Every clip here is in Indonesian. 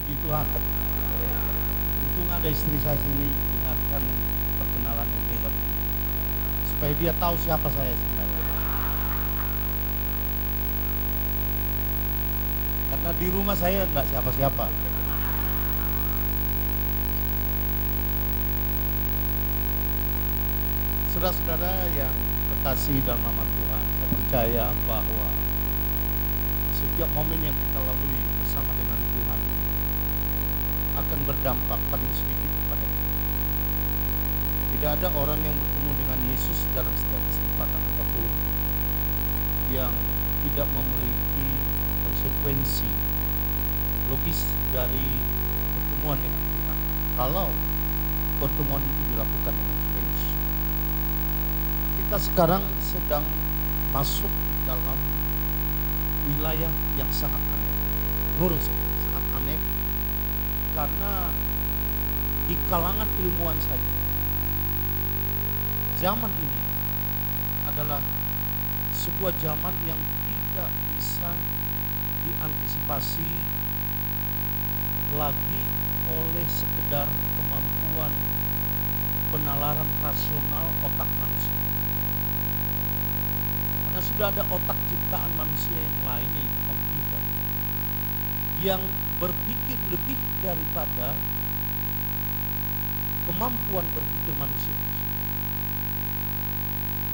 Puji Tuhan. Untung ada istri saya sini dengarkan perkenalan yang hebat ini. Supaya dia tahu siapa saya sebenarnya. Karena di rumah saya enggak siapa-siapa. Saudara-saudara yang kekasih dalam nama Tuhan, saya percaya bahwa setiap momen yang kita lalui bersama dengan Tuhan akan berdampak paling sedikit kepada kita. Tidak ada orang yang bertemu dengan Yesus dalam setiap kesempatan apapun yang tidak memiliki konsekuensi logis dari pertemuan dengan Tuhan. Kalau pertemuan itu dilakukan dengan serius. Kita sekarang sedang masuk di dalam wilayah yang sangat aneh. Menurut saya sangat aneh karena di kalangan ilmuwan saja zaman ini adalah sebuah zaman yang tidak bisa diantisipasi lagi oleh sekedar kemampuan penalaran rasional otak manusia. Karena sudah ada otak ciptaan manusia yang lain, yaitu komputer, yang berpikir lebih daripada kemampuan berpikir manusia.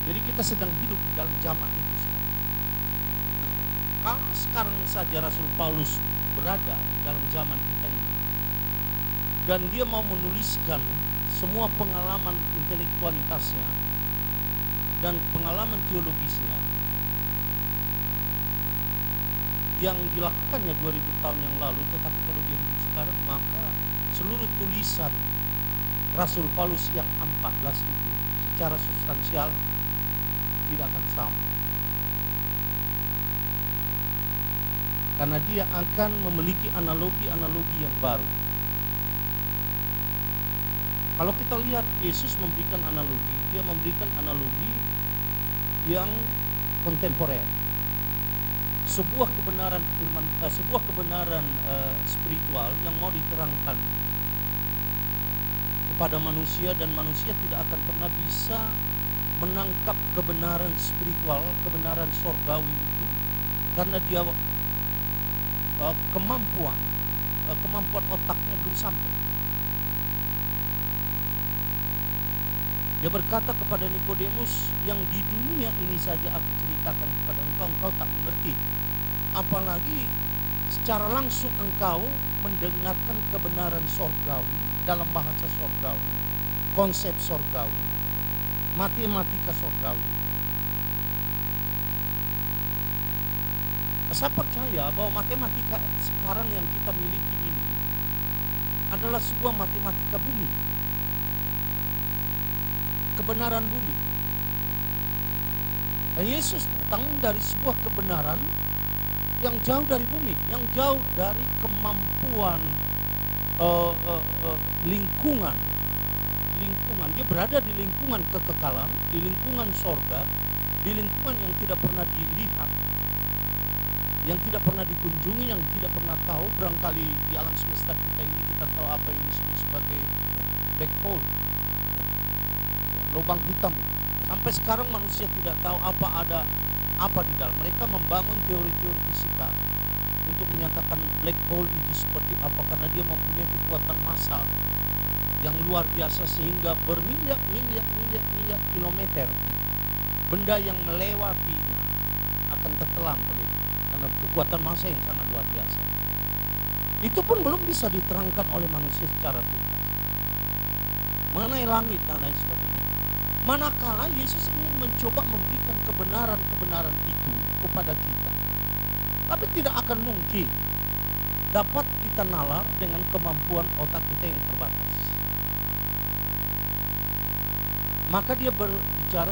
Jadi kita sedang hidup di dalam zaman itu sekarang. Kalau sekarang saja Rasul Paulus berada di dalam zaman kita ini, dan dia mau menuliskan semua pengalaman intelektualitasnya dan pengalaman teologisnya yang dilakukannya 2000 tahun yang lalu, tetapi kalau dia hidup sekarang, maka seluruh tulisan Rasul Paulus yang 14 itu secara substansial tidak akan sama. Karena dia akan memiliki analogi-analogi yang baru. Kalau kita lihat Yesus memberikan analogi, dia memberikan analogi yang kontemporer. Sebuah kebenaran firman, sebuah kebenaran spiritual yang mau diterangkan kepada manusia, dan manusia tidak akan pernah bisa menangkap kebenaran spiritual, kebenaran sorgawi itu, karena dia kemampuan otaknya belum sampai. Dia berkata kepada Nikodemus, yang di dunia ini saja aku ceritakan kepada engkau, engkau tak mengerti. Apalagi secara langsung engkau mendengarkan kebenaran sorgawi dalam bahasa sorgawi, konsep sorgawi, matematika sorgawi. Saya percaya bahwa matematika sekarang yang kita miliki ini adalah sebuah matematika bumi, kebenaran bumi. Dan Yesus datang dari sebuah kebenaran yang jauh dari bumi, yang jauh dari kemampuan lingkungan. Dia berada di lingkungan kekekalan, di lingkungan sorga, di lingkungan yang tidak pernah dilihat, yang tidak pernah dikunjungi, yang tidak pernah tahu. Barangkali di alam semesta kita ini kita tahu apa yang disebut sebagai black hole, lubang hitam. Sampai sekarang manusia tidak tahu apa di dalam. Mereka membangun teori-teori fisika untuk menyatakan black hole itu seperti apa, karena dia mempunyai kekuatan massa yang luar biasa sehingga bermiliar-miliar kilometer benda yang melewatinya akan tertelan oleh, karena kekuatan massa yang sangat luar biasa. Itu pun belum bisa diterangkan oleh manusia secara tuntas. Mengenai langit dan lain sebagainya. Manakala Yesus ingin mencoba memberikan kebenaran-kebenaran itu kepada kita, tapi tidak akan mungkin dapat kita nalar dengan kemampuan otak kita yang terbatas. Maka dia berbicara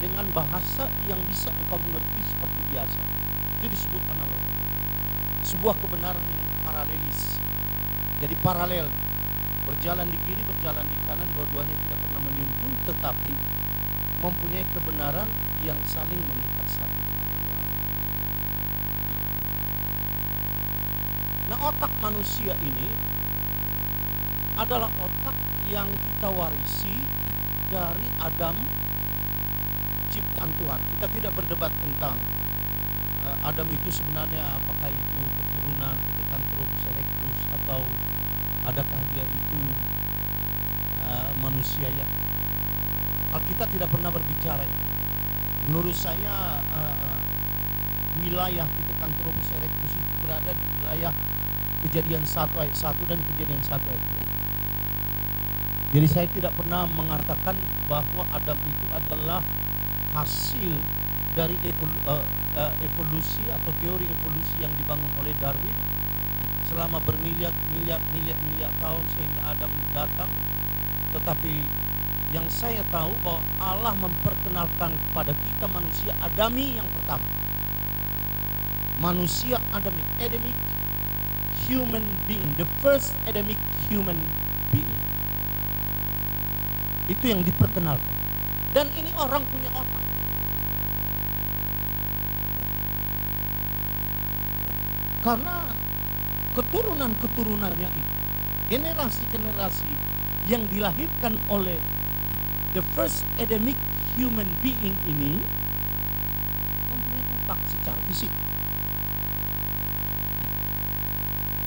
dengan bahasa yang bisa engkau mengerti seperti biasa. Itu disebut analogi. Sebuah kebenaran yang paralelis. Jadi paralel, berjalan di kiri, berjalan di kanan, dua-duanya tidak pernah menyentuh, tetapi mempunyai kebenaran yang saling mengikat satu dengan yang lain. Nah, otak manusia ini adalah otak yang kita warisi dari Adam, ciptaan Tuhan. Kita tidak berdebat tentang Adam itu sebenarnya apakah itu keturunan Pithecanthropus erectus atau adakah dia itu manusia ya. Alkitab tidak pernah berbicara itu. Menurut saya wilayah Pithecanthropus erectus itu berada di wilayah Kejadian 1 ayat 1 dan Kejadian 1 ayat 2. Jadi saya tidak pernah mengatakan bahwa Adam itu adalah hasil dari evolusi atau teori evolusi yang dibangun oleh Darwin selama bermiliar tahun sehingga Adam datang. Tetapi yang saya tahu bahwa Allah memperkenalkan kepada kita manusia Adami yang pertama. Manusia Adamic human being, the first Adamic human being. Itu yang diperkenalkan. Dan ini orang punya otak. Karena keturunan-keturunannya itu, generasi-generasi yang dilahirkan oleh the first Adamic human being ini mempunyai otak secara fisik.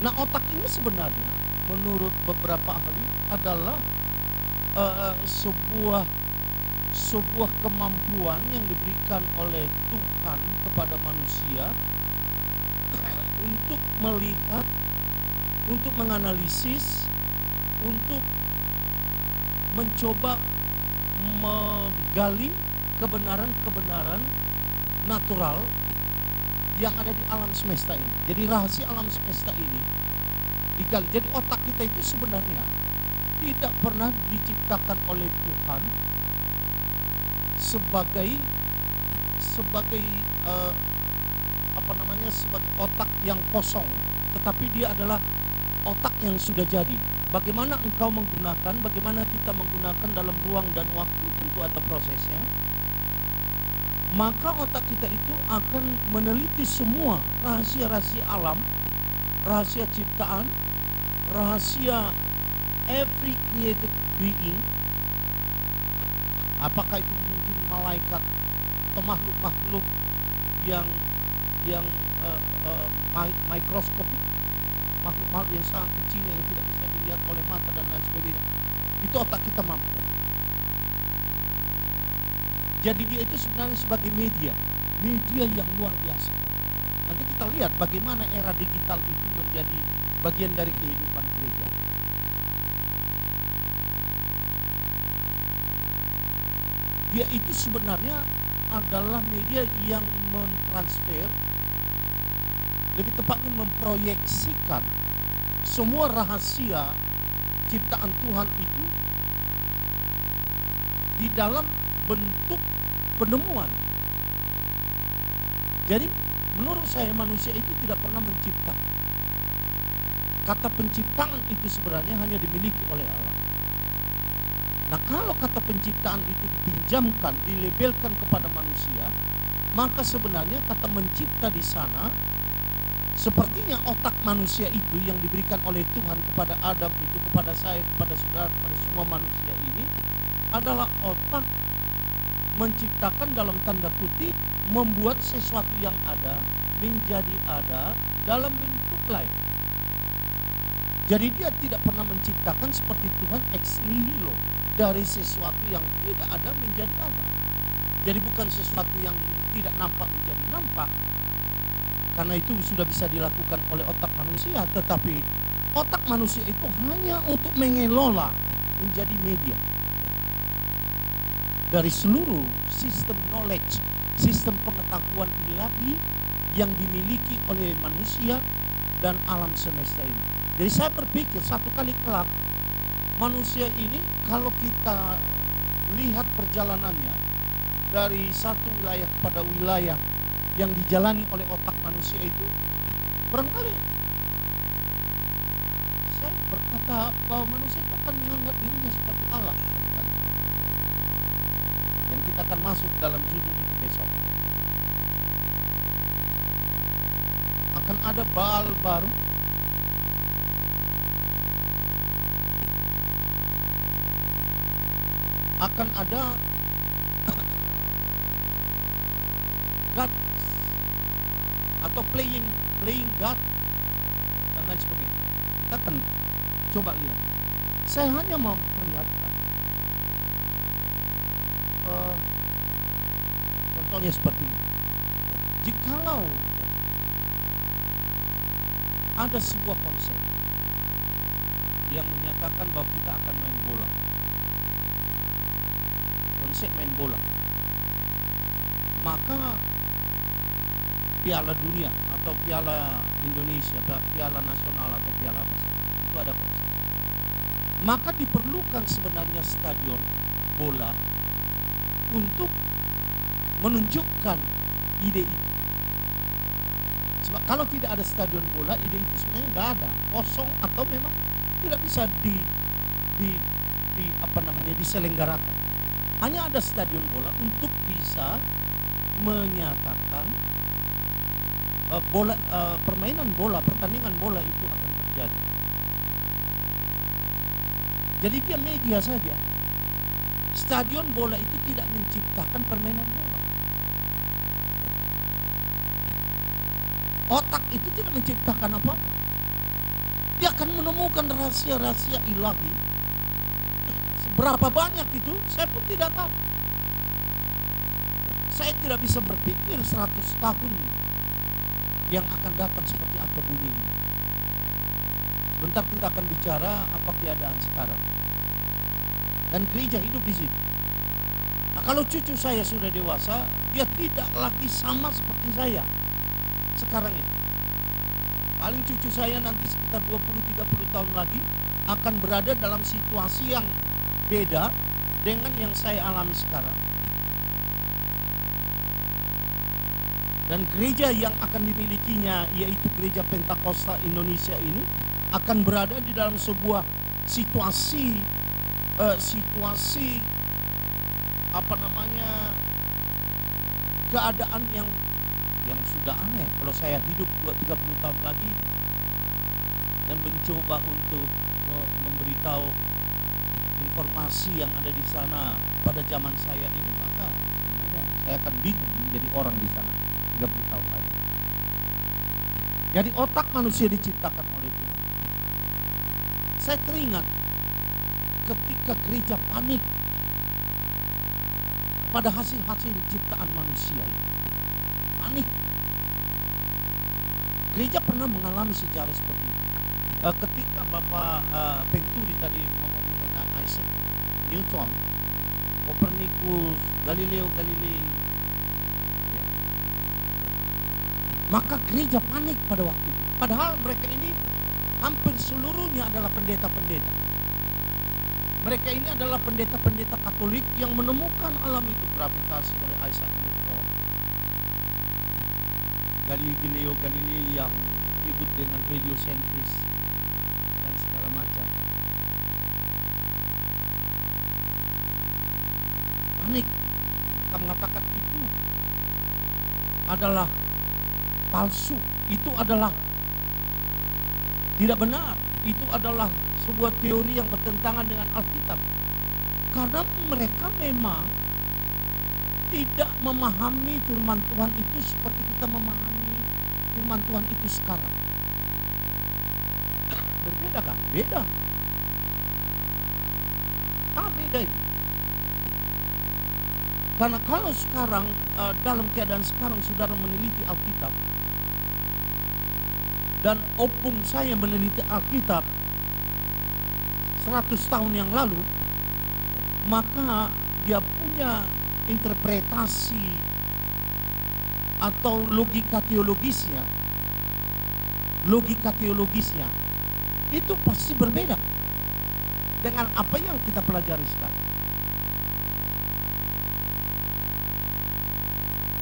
Nah, otak ini sebenarnya menurut beberapa ahli adalah sebuah kemampuan yang diberikan oleh Tuhan kepada manusia untuk melihat, untuk menganalisis, untuk mencoba menggali kebenaran-kebenaran natural yang ada di alam semesta ini. Jadi rahasia alam semesta ini digali. Jadi otak kita itu sebenarnya tidak pernah diciptakan oleh Tuhan sebagai sebagai otak yang kosong, tetapi dia adalah otak yang sudah jadi. Bagaimana engkau menggunakan, bagaimana kita menggunakan dalam ruang dan waktu, tentu ada prosesnya. Maka otak kita itu akan meneliti semua rahasia-rahasia alam, rahasia ciptaan, rahasia every created being. Apakah itu mungkin malaikat atau makhluk-makhluk yang mikroskopik, makhluk-makhluk yang sangat kecil yang tidak bisa dilihat oleh mata dan lain sebagainya. Itu otak kita mampu. Jadi dia itu sebenarnya sebagai media yang luar biasa. Nanti kita lihat bagaimana era digital itu menjadi bagian dari kehidupan gereja. Dia itu sebenarnya adalah media yang mentransfer, lebih tepatnya memproyeksikan semua rahasia ciptaan Tuhan itu di dalam bentuk penemuan. Jadi menurut saya manusia itu tidak pernah mencipta. Kata penciptaan itu sebenarnya hanya dimiliki oleh Allah. Nah, kalau kata penciptaan itu dipinjamkan, dilabelkan kepada manusia, maka sebenarnya kata mencipta di sana sepertinya otak manusia itu yang diberikan oleh Tuhan kepada Adam itu, kepada saya, kepada saudara, kepada semua manusia ini adalah otak menciptakan dalam tanda kutip, membuat sesuatu yang ada menjadi ada dalam bentuk lain. Jadi dia tidak pernah menciptakan seperti Tuhan ex nihilo, dari sesuatu yang tidak ada menjadi ada. Jadi bukan sesuatu yang tidak nampak menjadi nampak, karena itu sudah bisa dilakukan oleh otak manusia. Tetapi otak manusia itu hanya untuk mengelola, menjadi media dari seluruh sistem knowledge, sistem pengetahuan ilahi yang dimiliki oleh manusia dan alam semesta ini. Jadi saya berpikir satu kali kelak manusia ini, kalau kita lihat perjalanannya dari satu wilayah kepada wilayah yang dijalani oleh otak manusia itu, barangkali saya berkata bahwa manusia itu akan menganggap dirinya seperti Allah. Dan kita akan masuk dalam judul itu besok. Akan ada Baal baru, akan ada God atau playing God dan lain sebagainya. Kita akan coba lihat. Saya hanya mau memperlihatkan contohnya seperti ini. Jikalau ada sebuah konsep yang menyatakan bahwa kita akan main bola, konsep main bola, maka Piala Dunia atau Piala Indonesia, Piala Nasional atau Piala apa saja, itu ada konsep. Maka diperlukan sebenarnya stadion bola untuk menunjukkan ide itu. Sebab kalau tidak ada stadion bola, ide itu sebenarnya nggak ada, kosong atau memang tidak bisa diselenggarakan. Hanya ada stadion bola untuk bisa menyatakan permainan bola, pertandingan bola itu akan terjadi. Jadi dia media saja. Stadion bola itu tidak menciptakan permainan bola. Otak itu tidak menciptakan apa-apa. Dia akan menemukan rahasia-rahasia ilahi. Seberapa banyak itu saya pun tidak tahu. Saya tidak bisa berpikir 100 tahun yang akan datang seperti apa bumi ini. Sebentar kita akan bicara apa keadaan sekarang. Dan gereja hidup di situ. Nah, kalau cucu saya sudah dewasa, dia tidak lagi sama seperti saya sekarang ini. Paling cucu saya nanti sekitar 20-30 tahun lagi akan berada dalam situasi yang beda dengan yang saya alami sekarang. Dan gereja yang akan dimilikinya, yaitu Gereja Pentakosta Indonesia ini, akan berada di dalam sebuah situasi keadaan yang sudah aneh. Kalau saya hidup 20-30 tahun lagi dan mencoba untuk memberitahu informasi yang ada di sana pada zaman saya ini, maka saya akan bingung menjadi orang di sana 30 tahun lagi. Jadi otak manusia diciptakan oleh Tuhan. Saya teringat ketika gereja panik pada hasil-hasil ciptaan manusia. Panik. Gereja pernah mengalami sejarah seperti itu. Ketika Bapak Penturi tadi ngomong mengenai Isaac Newton, Copernicus, Galileo Galilei, ya, maka gereja panik pada waktu itu. Padahal mereka ini hampir seluruhnya adalah pendeta-pendeta. Mereka ini adalah pendeta-pendeta Katolik yang menemukan alam itu, gravitasi oleh Isaac Newton, Galileo Galilei yang disebut dengan heliocentris dan segala macam. Panik. Mereka mengatakan itu adalah palsu, itu adalah tidak benar, itu adalah sebuah teori yang bertentangan dengan Alkitab. Karena mereka memang tidak memahami firman Tuhan itu seperti kita memahami firman Tuhan itu sekarang. Berbeda kan? Beda. Beda itu. Karena kalau sekarang dalam keadaan sekarang saudara meneliti Alkitab, dan opung saya meneliti Alkitab 100 tahun yang lalu, maka dia punya interpretasi atau logika teologisnya itu pasti berbeda dengan apa yang kita pelajari sekarang.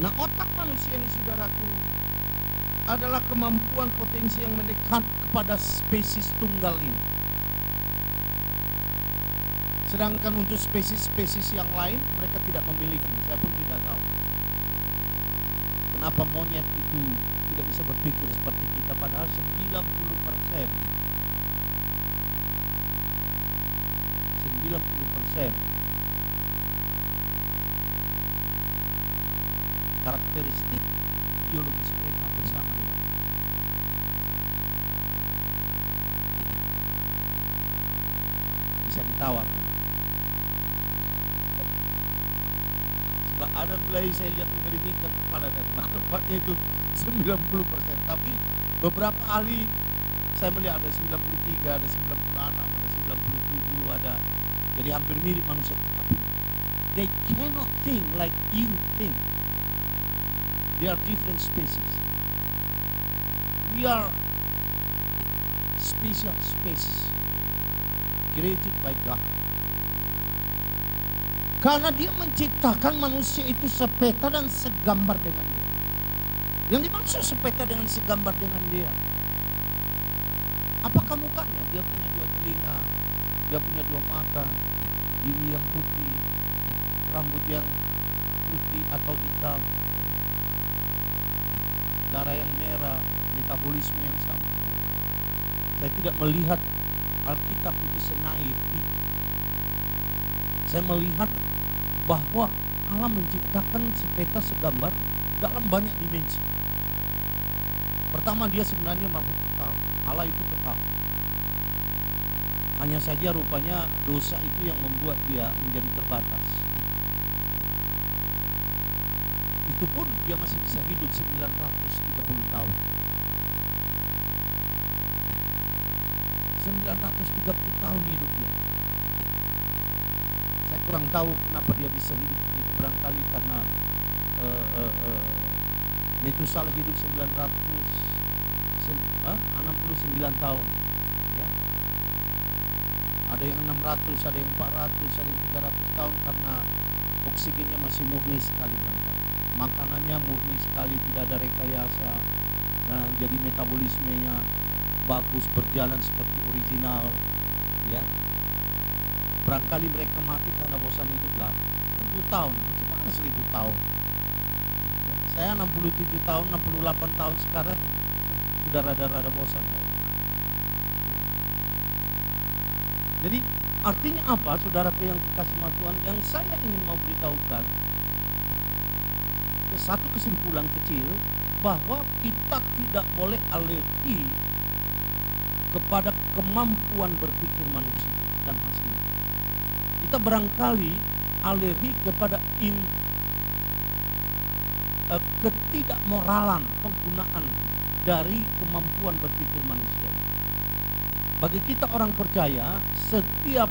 Nah, otak manusia ini, saudaraku, adalah kemampuan potensi yang mendekat kepada spesies tunggal ini. Sedangkan untuk spesies-spesies yang lain mereka tidak memiliki. Saya pun tidak tahu kenapa monyet itu tidak bisa berpikir seperti kita, padahal 90% karakteristik biologis mereka bersama dengan bisa ditawar. Sebab ada mulai saya lihat mengeringkan kepala dari manfaatnya itu 90%. Tapi beberapa ahli saya melihat ada 93, ada 96, ada 97, ada jadi hampir mirip manusia. Tapi they cannot think like you think. They are different species. We are special species created by God. Karena dia menciptakan manusia itu sepeta dan segambar dengan dia. Yang dimaksud sepeta dengan segambar dengan dia, apakah mukanya? Dia punya 2 telinga, dia punya 2 mata, gigi yang putih, rambut yang putih atau hitam, darah yang merah, metabolisme yang sama. Saya tidak melihat Alkitab itu senaif itu. Saya melihat bahwa Allah menciptakan sepeta segambar dalam banyak dimensi. Pertama, dia sebenarnya makhluk kekal. Allah itu kekal. Hanya saja rupanya dosa itu yang membuat dia menjadi terbatas. Itu pun dia masih bisa hidup 930 tahun. 930 tahun hidup dia. Saya kurang tahu kenapa dia bisa hidup begitu. Barangkali karena Metusalah hidup 969 tahun. Ya. Ada yang 600, ada yang 400, ada yang 300 tahun karena oksigennya masih murni sekali barangkali. Makanannya murni sekali, tidak ada rekayasa. Nah, jadi metabolismenya bagus, berjalan seperti original. Ya. Barangkali mereka mati karena bosan hidup lah. 1000 tahun, macam mana 1000 tahun? Saya 67 tahun, 68 tahun sekarang sudah rada-rada bosan. Jadi artinya apa, saudaraku yang kekasih Tuhan? Yang saya ingin mau beritahukan satu kesimpulan kecil, bahwa kita tidak boleh alergi kepada kemampuan berpikir manusia dan hasil. Kita barangkali alergi kepada ketidakmoralan penggunaan dari kemampuan berpikir manusia. Bagi kita orang percaya, setiap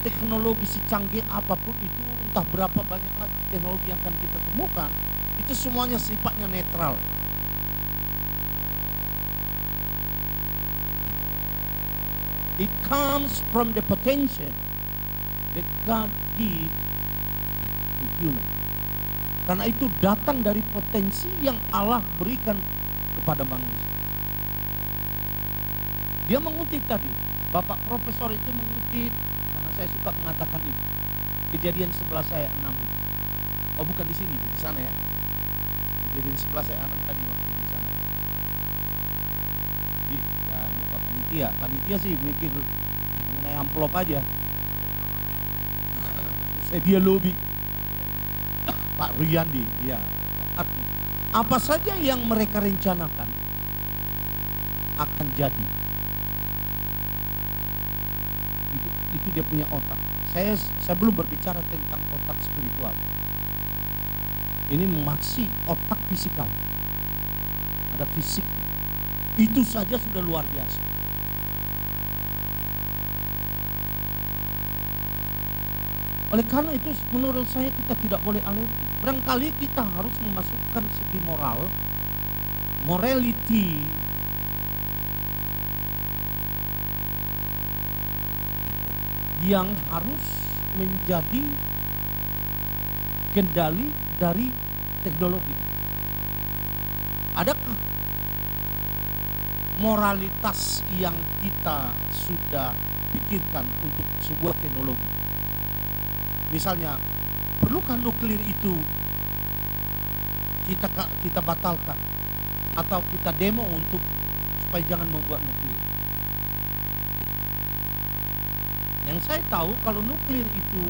teknologi secanggih apapun itu, entah berapa banyak lagi teknologi yang akan kita temukan, itu semuanya sifatnya netral. It comes from the potential that God give to human. Karena itu datang dari potensi yang Allah berikan kepada manusia. Dia mengutip tadi, Bapak Profesor itu mengutip, karena saya suka mengatakan itu. Kejadian 11 ayat 6. Oh, bukan di sini, di sana ya. Kejadian 11 ayat 6 tadi waktu di sana. Ya, lupa panitia. Panitia sih mikir mengenai amplop aja. Saya dia lobby. Pak Riyandi, ya. Apa saja yang mereka rencanakan akan jadi. Itu dia punya otak. Saya belum berbicara tentang otak spiritual. Ini masih otak fisikal. Ada fisik. Itu saja sudah luar biasa. Oleh karena itu menurut saya kita tidak boleh alergi. Barangkali kita harus memasukkan segi moral, morality yang harus menjadi kendali dari teknologi. Adakah moralitas yang kita sudah pikirkan untuk sebuah teknologi? Misalnya, perlukah nuklir itu kita batalkan atau kita demo untuk supaya jangan membuat nuklir? Yang saya tahu, kalau nuklir itu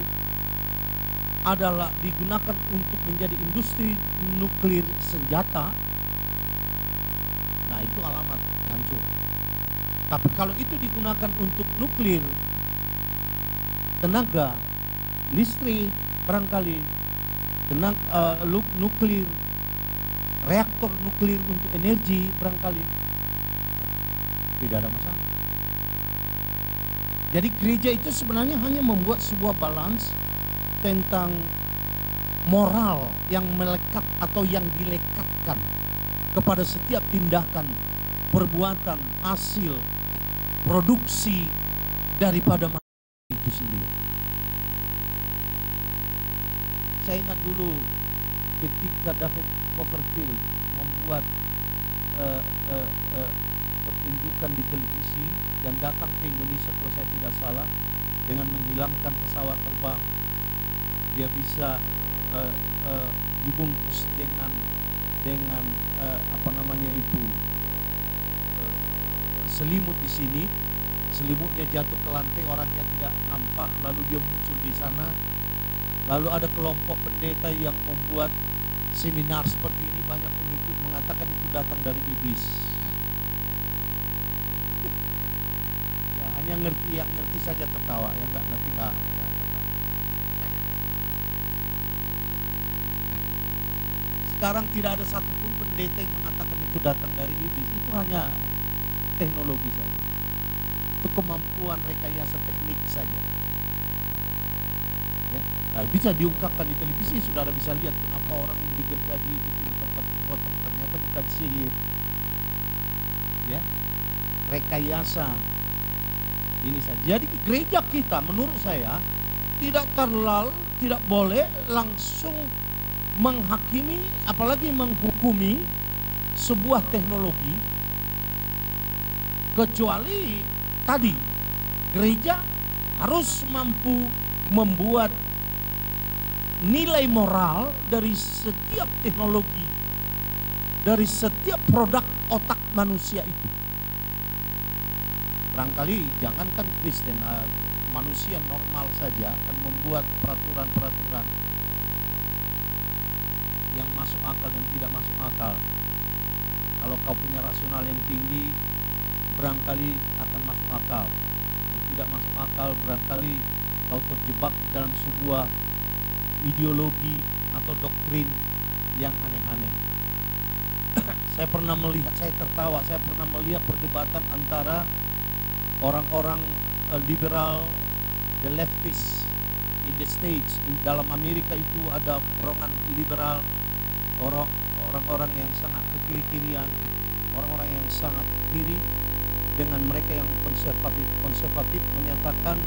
adalah digunakan untuk menjadi industri nuklir senjata, nah itu alamat hancur. Tapi kalau itu digunakan untuk nuklir, tenaga listrik, barangkali nuklir, reaktor nuklir untuk energi, barangkali tidak ada masalah. Jadi gereja itu sebenarnya hanya membuat sebuah balance tentang moral yang melekat atau yang dilekatkan kepada setiap tindakan, perbuatan, hasil, produksi daripada manusia itu sendiri. Saya ingat dulu ketika David Copperfield membuat pertunjukan di televisi dan datang ke Indonesia kalau saya tidak salah, dengan menghilangkan pesawat terbang, dia bisa dibungkus dengan apa namanya itu, selimut di sini, selimutnya jatuh ke lantai, orangnya tidak nampak, lalu dia muncul di sana. Lalu ada kelompok pendeta yang membuat seminar seperti ini, banyak pengikut mengatakan itu datang dari iblis. Ya, hanya yang ngerti saja tertawa, yang nggak ngerti nggak tertawa. Sekarang tidak ada satupun pendeta yang mengatakan itu datang dari iblis. Itu hanya teknologi saja, itu kemampuan rekayasa teknik saja. Ya, nah, bisa diungkapkan di televisi, saudara bisa lihat kenapa orang yang digergaji itu tetap terpotong, ternyata bukan sihir. Ya, rekayasa ini saja. Jadi gereja kita menurut saya tidak boleh langsung menghakimi, apalagi menghukumi sebuah teknologi, kecuali tadi gereja harus mampu membuat nilai moral dari setiap teknologi, dari setiap produk otak manusia itu. Barangkali jangankan Kristen, manusia normal saja akan membuat peraturan-peraturan yang masuk akal dan tidak masuk akal. Kalau kau punya rasional yang tinggi, barangkali akan masuk akal. Yang tidak masuk akal, barangkali kau terjebak dalam sebuah ideologi atau doktrin yang aneh-aneh. Saya pernah melihat, saya tertawa, saya pernah melihat perdebatan antara orang-orang liberal, the leftist in the States. Dalam Amerika itu ada golongan liberal, orang-orang yang sangat ke kiri-kirian, orang-orang yang sangat kiri, dengan mereka yang konservatif menyatakan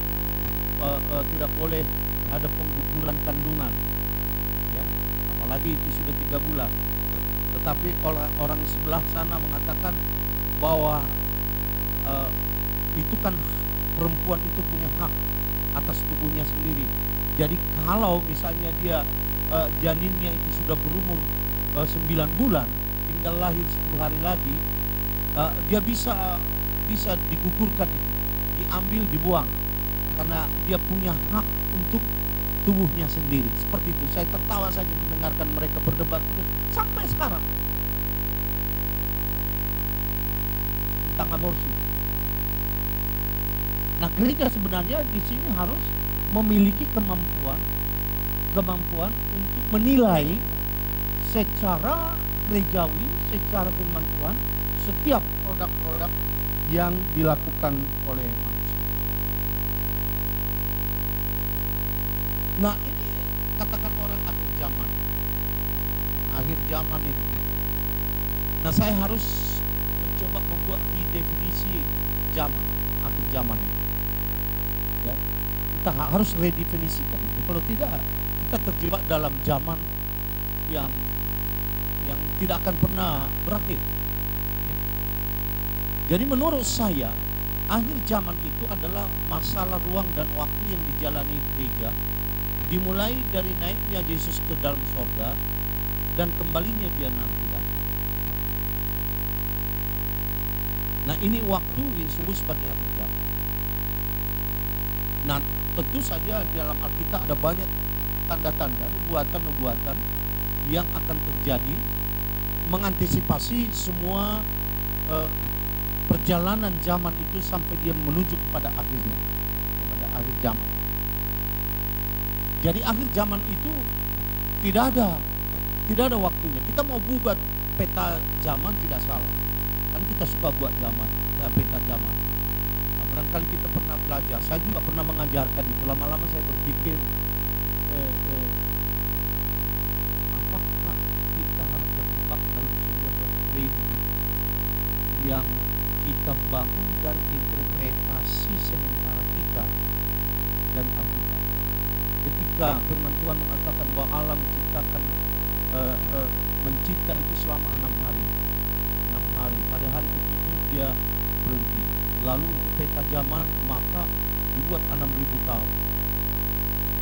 tidak boleh ada pengguguran kandungan, ya, apalagi itu sudah 3 bulan. Tetapi orang sebelah sana mengatakan bahwa itu kan perempuan itu punya hak atas tubuhnya sendiri. Jadi kalau misalnya dia janinnya itu sudah berumur 9 bulan, tinggal lahir 10 hari lagi, dia bisa digugurkan, itu diambil, dibuang, karena dia punya hak untuk tubuhnya sendiri. Seperti itu. Saya tertawa saja mendengarkan mereka berdebat terus sampai sekarang tentang aborsi. Nah, gereja sebenarnya di sini harus memiliki kemampuan untuk menilai secara gerejawi, secara firman Tuhan, setiap produk-produk yang dilakukan oleh manusia. Nah, ini katakan orang akhir zaman. Akhir zaman ini. Nah, saya harus mencoba membuat definisi zaman, akhir zaman ini. Ya, kita harus redefinisikan itu. Kalau tidak, kita terjebak dalam zaman yang tidak akan pernah berakhir. Ya. Jadi menurut saya, akhir zaman itu adalah masalah ruang dan waktu yang dijalani gereja, dimulai dari naiknya Yesus ke dalam sorga dan kembalinya dia nanti. Nah, ini waktu yang disebut sebagai akhir zaman. Nah, tentu saja di dalam Alkitab ada banyak tanda-tanda, nubuatan-nubuatan yang akan terjadi, mengantisipasi semua perjalanan zaman itu sampai dia menuju kepada akhirnya, kepada akhir zaman. Jadi akhir zaman itu tidak ada waktunya. Kita mau buat peta zaman tidak salah, kan kita suka buat zaman, peta zaman. Nah, barangkali kita pernah belajar, saya juga pernah mengajarkan itu. Lama-lama saya berpikir, apakah kita harus terjebak dalam sebuah doktrin yang kita bangun dari interpretasi sementara kita dari Alkitab. Ketika firman Tuhan mengatakan bahwa Allah mencipta itu selama 6 hari. Pada hari ke-7 dia berhenti. Lalu untuk peta zaman maka dibuat 6.000 tahun.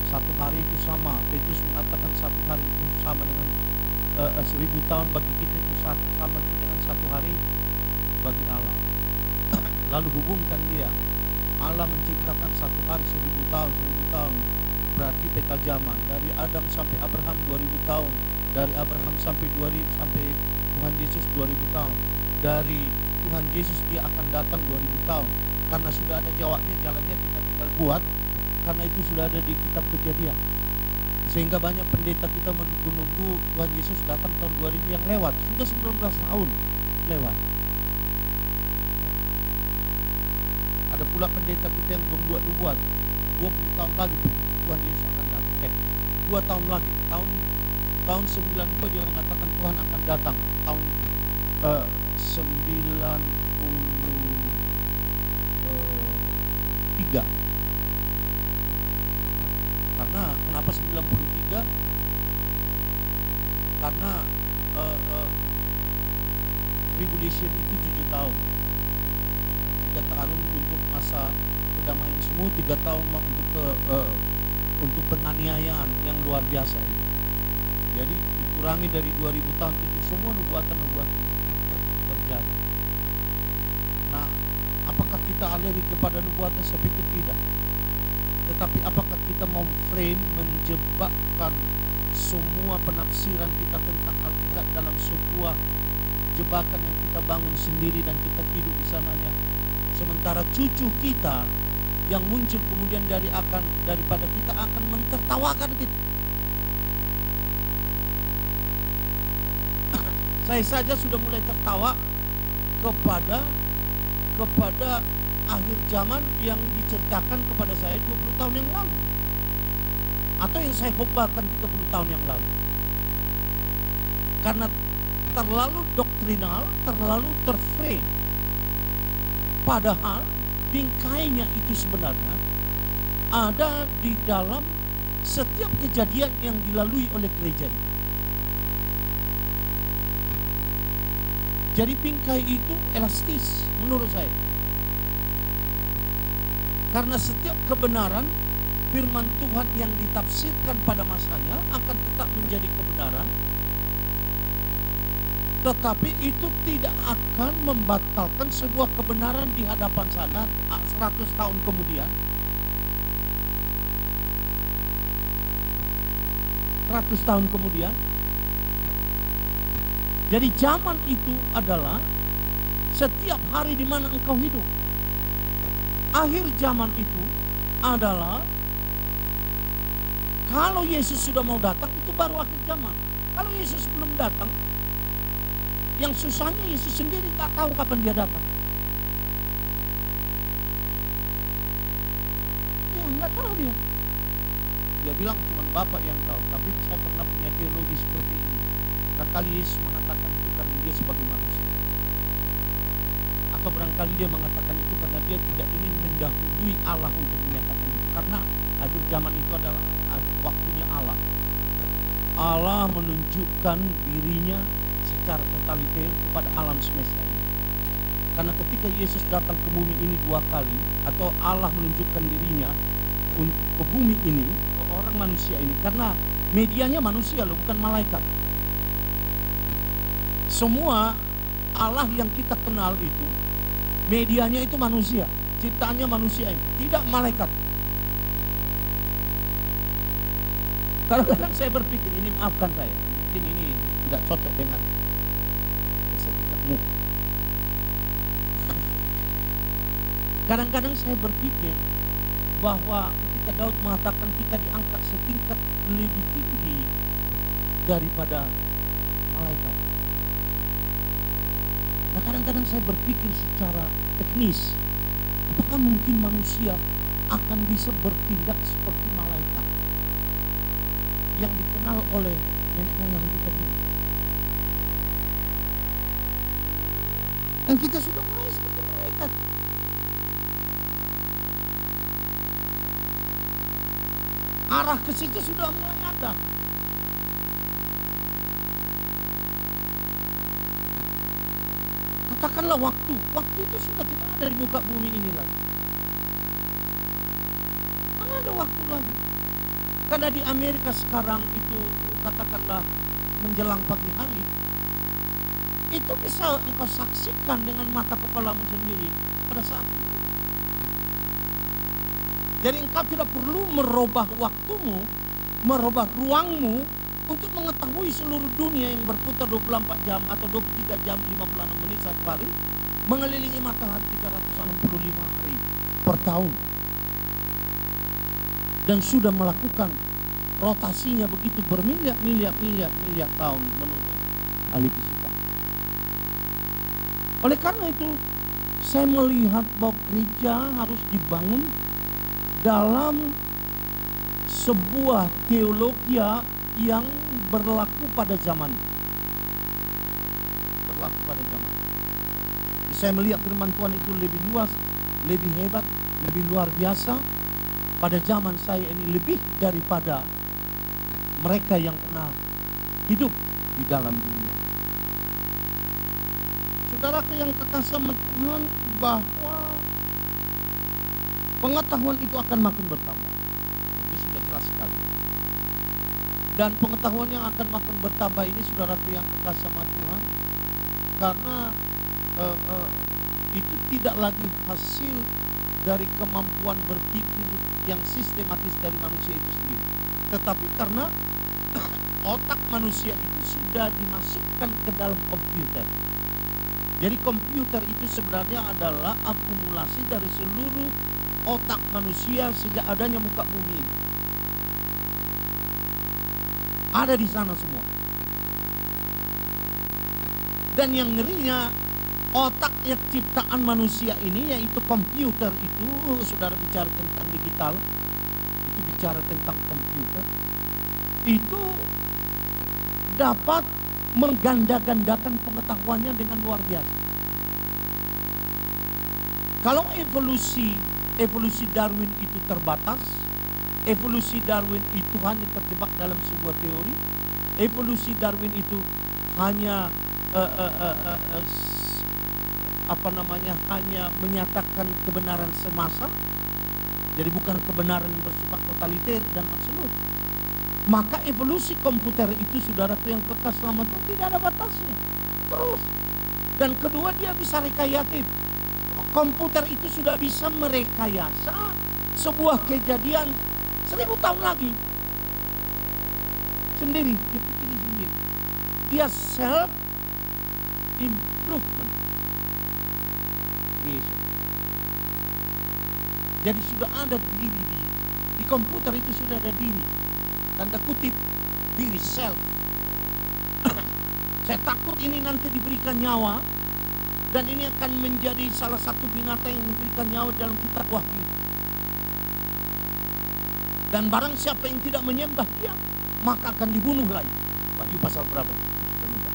Satu hari itu sama. Petrus mengatakan satu hari itu sama dengan 1.000 tahun bagi kita, itu sama dengan satu hari bagi Allah. Lalu hubungkan dia. Allah menciptakan satu hari 1.000 tahun. Berarti peta zaman dari Adam sampai Abraham 2.000 tahun. Dari Abraham sampai Tuhan Yesus 2.000 tahun. Dari Tuhan Yesus dia akan datang 2.000 tahun. Karena sudah ada jawabnya, jalannya kita tinggal buat. Karena itu sudah ada di kitab Kejadian. Sehingga banyak pendeta kita menunggu Tuhan Yesus datang tahun 2000 yang lewat. Sudah 19 tahun lewat. Ada pula pendeta kita yang membuat 20 tahun lagi Tuhan Yesus akan datang. 2 tahun lagi, tahun 92 dia mengatakan Tuhan akan datang. Tahun 93. Karena kenapa 93? Karena tribulation itu 7 tahun. 3 tahun untuk masa kedamaian semua, 3 tahun untuk penganiayaan yang luar biasa itu. Jadi dikurangi dari 2000 tahun itu semua nubuatan-nubuatan terjadi. Nah, apakah kita alih kepada nubuatan? Saya pikir tidak. Tetapi apakah kita mau frame, menjebakkan semua penafsiran kita tentang Alkitab dalam sebuah jebakan yang kita bangun sendiri dan kita hidup di sananya, sementara cucu kita yang muncul kemudian daripada kita akan mentertawakan kita. Saya saja sudah mulai tertawa kepada akhir zaman yang diceritakan kepada saya 20 tahun yang lalu, atau yang saya khotbahkan 30 tahun yang lalu. Karena terlalu doktrinal, terlalu terframe. Padahal bingkainya itu sebenarnya ada di dalam setiap kejadian yang dilalui oleh gereja itu. Jadi bingkai itu elastis menurut saya. Karena setiap kebenaran firman Tuhan yang ditafsirkan pada masanya akan tetap menjadi kebenaran. Tetapi itu tidak akan membatalkan sebuah kebenaran di hadapan sana 100 tahun kemudian. 100 tahun kemudian. Jadi zaman itu adalah setiap hari di mana engkau hidup. Akhir zaman itu adalah kalau Yesus sudah mau datang, itu baru akhir zaman. Kalau Yesus belum datang, yang susahnya Yesus sendiri tak tahu kapan dia datang. Ya nggak tahu dia. Dia bilang cuma Bapak yang tahu. Tapi saya pernah punya teologi seperti ini. Barangkali Yesus mengatakan itu karena dia sebagai manusia. Atau barangkali dia mengatakan itu karena dia tidak ingin mendahului Allah untuk menyatakan itu. Karena akhir zaman itu adalah waktunya Allah. Allah menunjukkan dirinya secara totaliter kepada alam semesta ini. Karena ketika Yesus datang ke bumi ini 2 kali, atau Allah menunjukkan dirinya ke bumi ini, ke orang manusia ini, karena medianya manusia loh, bukan malaikat. Semua Allah yang kita kenal itu medianya itu manusia, ciptaannya manusia ini, tidak malaikat. Kadang-kadang saya berpikir, ini maafkan saya, mungkin ini tidak cocok dengan estetikmu. Kadang-kadang saya berpikir bahwa ketika Daud mengatakan kita diangkat setingkat lebih tinggi daripada malaikat. Nah, kadang-kadang saya berpikir secara teknis, apakah mungkin manusia akan bisa bertindak seperti malaikat yang dikenal oleh nenek moyang kita dulu? Dan kita sudah mulai seperti malaikat. Arah ke situ sudah mulai ada. Katakanlah waktu itu sudah tidak ada di muka bumi ini lagi. Mana ada waktu lagi? Karena di Amerika sekarang itu katakanlah menjelang pagi hari, itu bisa engkau saksikan dengan mata kepalamu sendiri pada saat itu. Jadi engkau tidak perlu merubah waktumu, merubah ruangmu untuk mengetahui seluruh dunia yang berputar 24 jam atau 23 jam 56 menit satu hari, mengelilingi matahari 365 hari per tahun. Dan sudah melakukan rotasinya begitu bermiliar-miliar tahun menurut ahli fisika. Oleh karena itu, saya melihat bahwa gereja harus dibangun dalam sebuah teologi yang berlaku pada zaman. Berlaku pada zaman. Saya melihat firman Tuhan itu lebih luas, lebih hebat, lebih luar biasa pada zaman saya ini, lebih daripada mereka yang pernah hidup di dalam dunia. Saudaraku yang kekasih sama Tuhan, bahwa pengetahuan itu akan makin bertambah. Itu sudah jelas sekali. Dan pengetahuan yang akan makin bertambah ini, saudaraku yang kekasih sama Tuhan, karena itu tidak lagi hasil dari kemampuan berpikir yang sistematis dari manusia itu sendiri, tetapi karena otak manusia itu sudah dimasukkan ke dalam komputer. Jadi komputer itu sebenarnya adalah akumulasi dari seluruh otak manusia sejak adanya muka bumi ini. Ada di sana semua. Dan yang ngerinya, otaknya ciptaan manusia ini, yaitu komputer itu, saudara bicara tentang digital, itu bicara tentang komputer, itu dapat mengganda-gandakan pengetahuannya dengan luar biasa. Kalau evolusi Darwin itu terbatas, evolusi Darwin itu hanya terjebak dalam sebuah teori, evolusi Darwin itu hanya hanya menyatakan kebenaran semasa, jadi bukan kebenaran yang bersifat totaliter dan absolut. Maka evolusi komputer itu, saudaraku yang kekasih sama Tuhan, tidak ada batasnya, terus. Dan kedua, dia bisa rekayatif. Komputer itu sudah bisa merekayasa sebuah kejadian 1000 tahun lagi sendiri, dia pikir sendiri. Dia self improvement. Jadi sudah ada diri di komputer itu, sudah ada diri, tanda kutip diri, self. Saya takut ini nanti diberikan nyawa, dan ini akan menjadi salah satu binatang yang diberikan nyawa dalam kitab Wahyu. Dan barang siapa yang tidak menyembah dia, maka akan dibunuh lagi. Wahyu pasal berapa? Sudah lupa.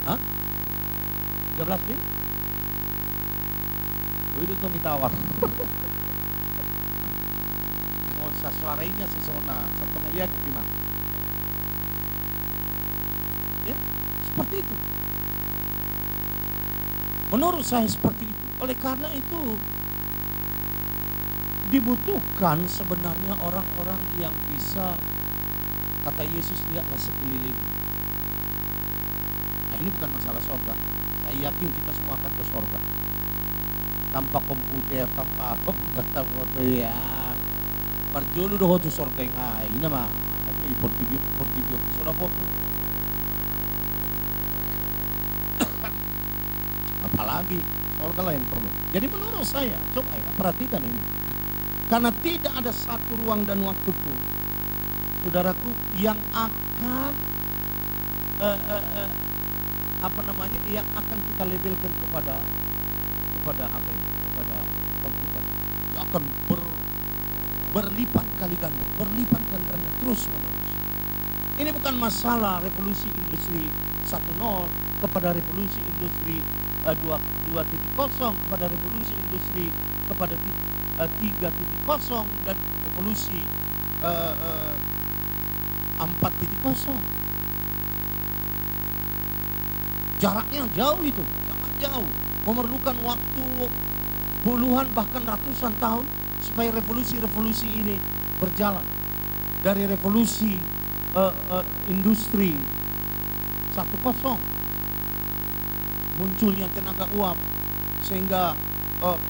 Hah? 13 nih? Itu tuh mitawar. Mau suaranya sesona setengah ya gimana? Ya, seperti itu. Menurut saya seperti itu. Oleh karena itu dibutuhkan sebenarnya orang-orang yang bisa, kata Yesus, lihatlah sekeliling. Nah, ini bukan masalah surga. Saya yakin kita semua akan ke surga. Tanpa komputer, tanpa apa pun kata foto ya. Parjolo doh tu surga ngai, ini mah ini portibiok sudah fokus. Apalagi sorga lah yang perlu. Jadi menurut saya, coba ya perhatikan ini. Karena tidak ada satu ruang dan waktu pun, saudaraku, yang akan yang akan kita labelkan kepada apa ini, kepada komputer. Dia akan berlipat kali ganda terus menerus. Ini bukan masalah revolusi industri 1.0 kepada revolusi industri 2.0 kepada revolusi industri kepada 3.0 dan revolusi 4.0. Jaraknya jauh itu, sangat jauh. Memerlukan waktu puluhan bahkan ratusan tahun supaya revolusi-revolusi ini berjalan. Dari revolusi industri 1.0 munculnya tenaga uap sehingga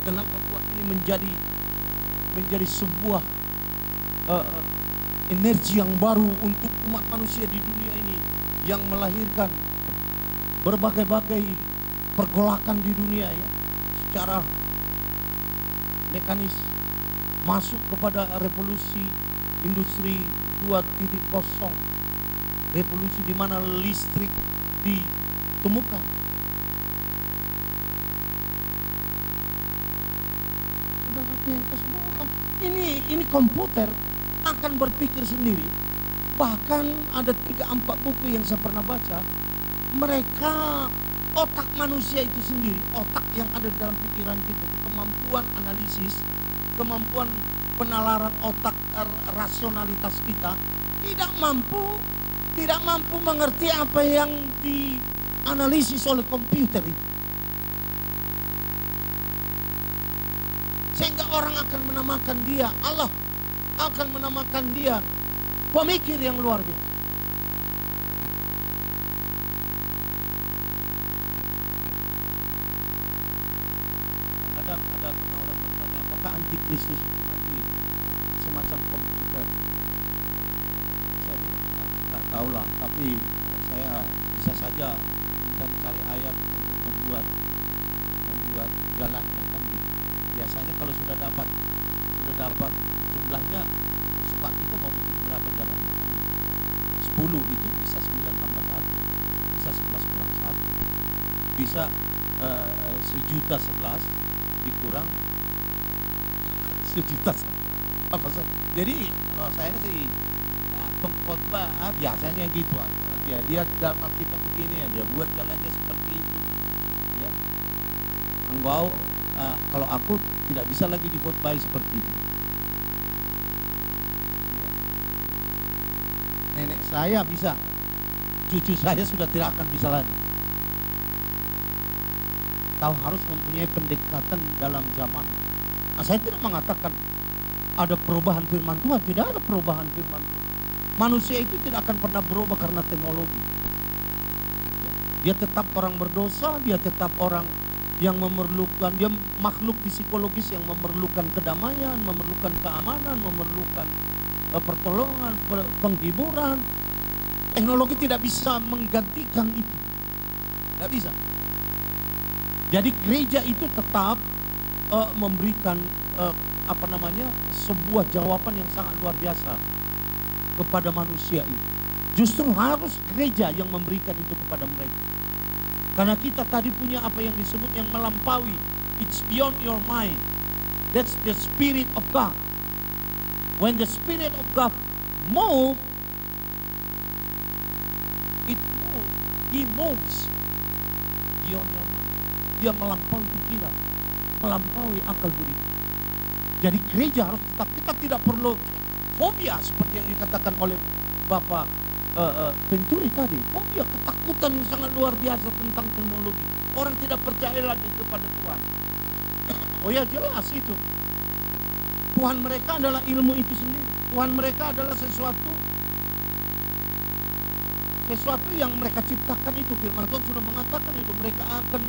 tenaga uap ini menjadi sebuah energi yang baru untuk umat manusia di dunia ini, yang melahirkan berbagai-bagai pergolakan di dunia ya, secara mekanis masuk kepada revolusi industri 2.0, revolusi di mana listrik ditemukan. Ini komputer akan berpikir sendiri. Bahkan ada 3-4 buku yang saya pernah baca. Mereka, otak manusia itu sendiri, otak yang ada dalam pikiran kita, kemampuan analisis, kemampuan penalaran otak, rasionalitas kita tidak mampu mengerti apa yang dianalisis oleh komputer itu. Sehingga orang akan menamakan dia, Allah akan menamakan dia pemikir yang luar biasa. Kadang ada orang bertanya, apakah antikristus itu nanti semacam komputer? Saya bilang, nggak tahu lah, tapi saya bisa saja mencari ayat untuk membuat jalannya kan gitu. Biasanya kalau sudah dapat jumlahnya, suka kita mau bikin berapa jalannya kan gitu. 10 itu bisa 9 tambah 1, bisa 11 kurang 1, bisa 1.011 dikurang 1.000 apa sih. Jadi kalau saya sih pengkhotbah biasanya gitu aja. Dia dalam Alkitab begini ya, dia buat jalannya seperti itu ya. Engkau kalau aku tidak bisa lagi dikhotbah seperti itu. Nenek saya bisa, cucu saya sudah tidak akan bisa lagi. Kau harus mempunyai pendekatan dalam zaman. Nah, saya tidak mengatakan ada perubahan firman Tuhan, tidak ada perubahan firman Tuhan. Manusia itu tidak akan pernah berubah karena teknologi. Dia tetap orang berdosa, dia tetap orang yang memerlukan, dia makhluk psikologis yang memerlukan kedamaian, memerlukan keamanan, memerlukan pertolongan, penghiburan. Teknologi tidak bisa menggantikan itu, tidak bisa. Jadi gereja itu tetap memberikan sebuah jawaban yang sangat luar biasa kepada manusia itu. Justru harus gereja yang memberikan itu kepada mereka. Karena kita tadi punya apa yang disebut yang melampaui. It's beyond your mind. That's the Spirit of God. When the Spirit of God moves, He moves beyond your mind. Dia melampaui pikiran, melampaui akal budi. Jadi gereja harus tetap, kita tidak perlu fobia seperti yang dikatakan oleh Bapak Venturi tadi. Fobia, ketakutan yang sangat luar biasa tentang teknologi. Orang tidak percaya lagi kepada Tuhan. Oh ya, jelas itu. Tuhan mereka adalah ilmu itu sendiri. Tuhan mereka adalah sesuatu yang mereka ciptakan itu. Firman Tuhan sudah mengatakan itu. Mereka akan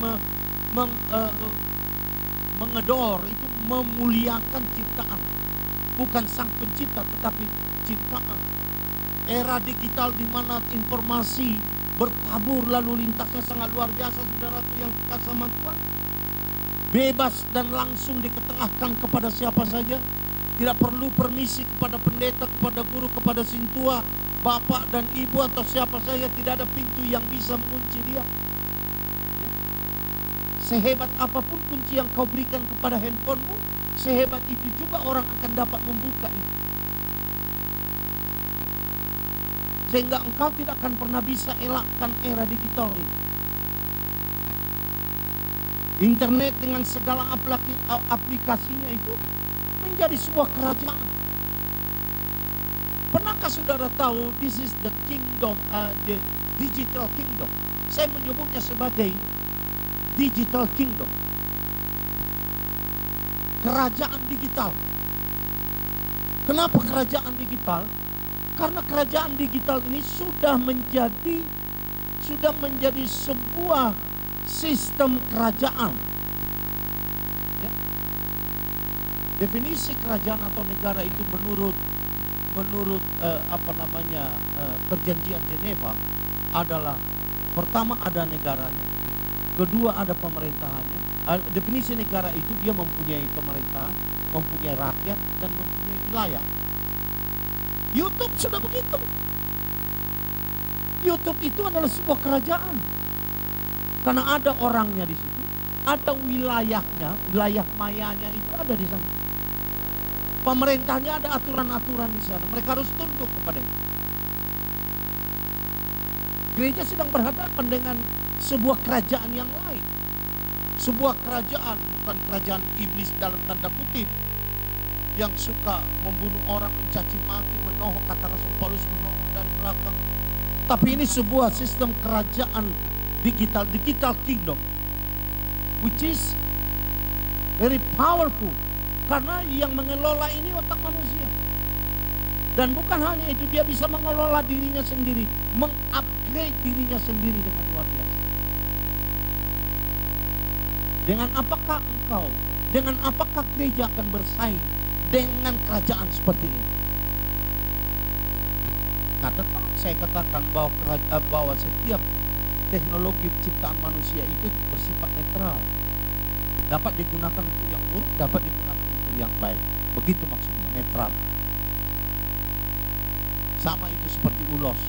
mengedor, itu memuliakan ciptaan. Bukan sang pencipta tetapi ciptaan. Era digital di mana informasi bertabur lalu lintasnya sangat luar biasa, saudaraku yang kekasih sama Tuhan. Bebas dan langsung diketengahkan kepada siapa saja. Tidak perlu permisi kepada pendeta, kepada guru, kepada sintua, bapak dan ibu atau siapa saja. Tidak ada pintu yang bisa mengunci dia. Ya. Sehebat apapun kunci yang kau berikan kepada handphonemu, sehebat itu juga orang akan dapat membuka itu. Sehingga engkau tidak akan pernah bisa elakkan era digital ini. Internet dengan segala aplikasinya itu menjadi sebuah kerajaan. Pernahkah saudara tahu this is the kingdom, the digital kingdom? Saya menyebutnya sebagai digital kingdom. Kerajaan digital. Kenapa kerajaan digital? Karena kerajaan digital ini sudah menjadi sebuah sistem kerajaan. Ya. Definisi kerajaan atau negara itu menurut perjanjian Geneva adalah, pertama ada negaranya, kedua ada pemerintahannya. Definisi negara itu dia mempunyai pemerintahan, mempunyai rakyat, dan mempunyai wilayah. YouTube sudah begitu. YouTube itu adalah sebuah kerajaan. Karena ada orangnya di situ, ada wilayahnya, wilayah mayanya itu ada di sana. Pemerintahnya ada aturan-aturan di sana. Mereka harus tunduk kepada itu. Gereja sedang berhadapan dengan sebuah kerajaan yang lain. Sebuah kerajaan, bukan kerajaan iblis dalam tanda kutip, yang suka membunuh orang, mencaci maki, menohok, kata Rasul Paulus, menohok dari belakang. Tapi ini sebuah sistem kerajaan digital kingdom, which is very powerful, karena yang mengelola ini otak manusia. Dan bukan hanya itu, dia bisa mengelola dirinya sendiri, mengupgrade dirinya sendiri dengan luar biasa. Dengan apakah gereja akan bersaing dengan kerajaan seperti ini? Nah, tetap saya katakan bahwa setiap teknologi ciptaan manusia itu bersifat netral. Dapat digunakan untuk yang buruk, dapat digunakan untuk yang baik. Begitu maksudnya, netral. Sama itu seperti ulos.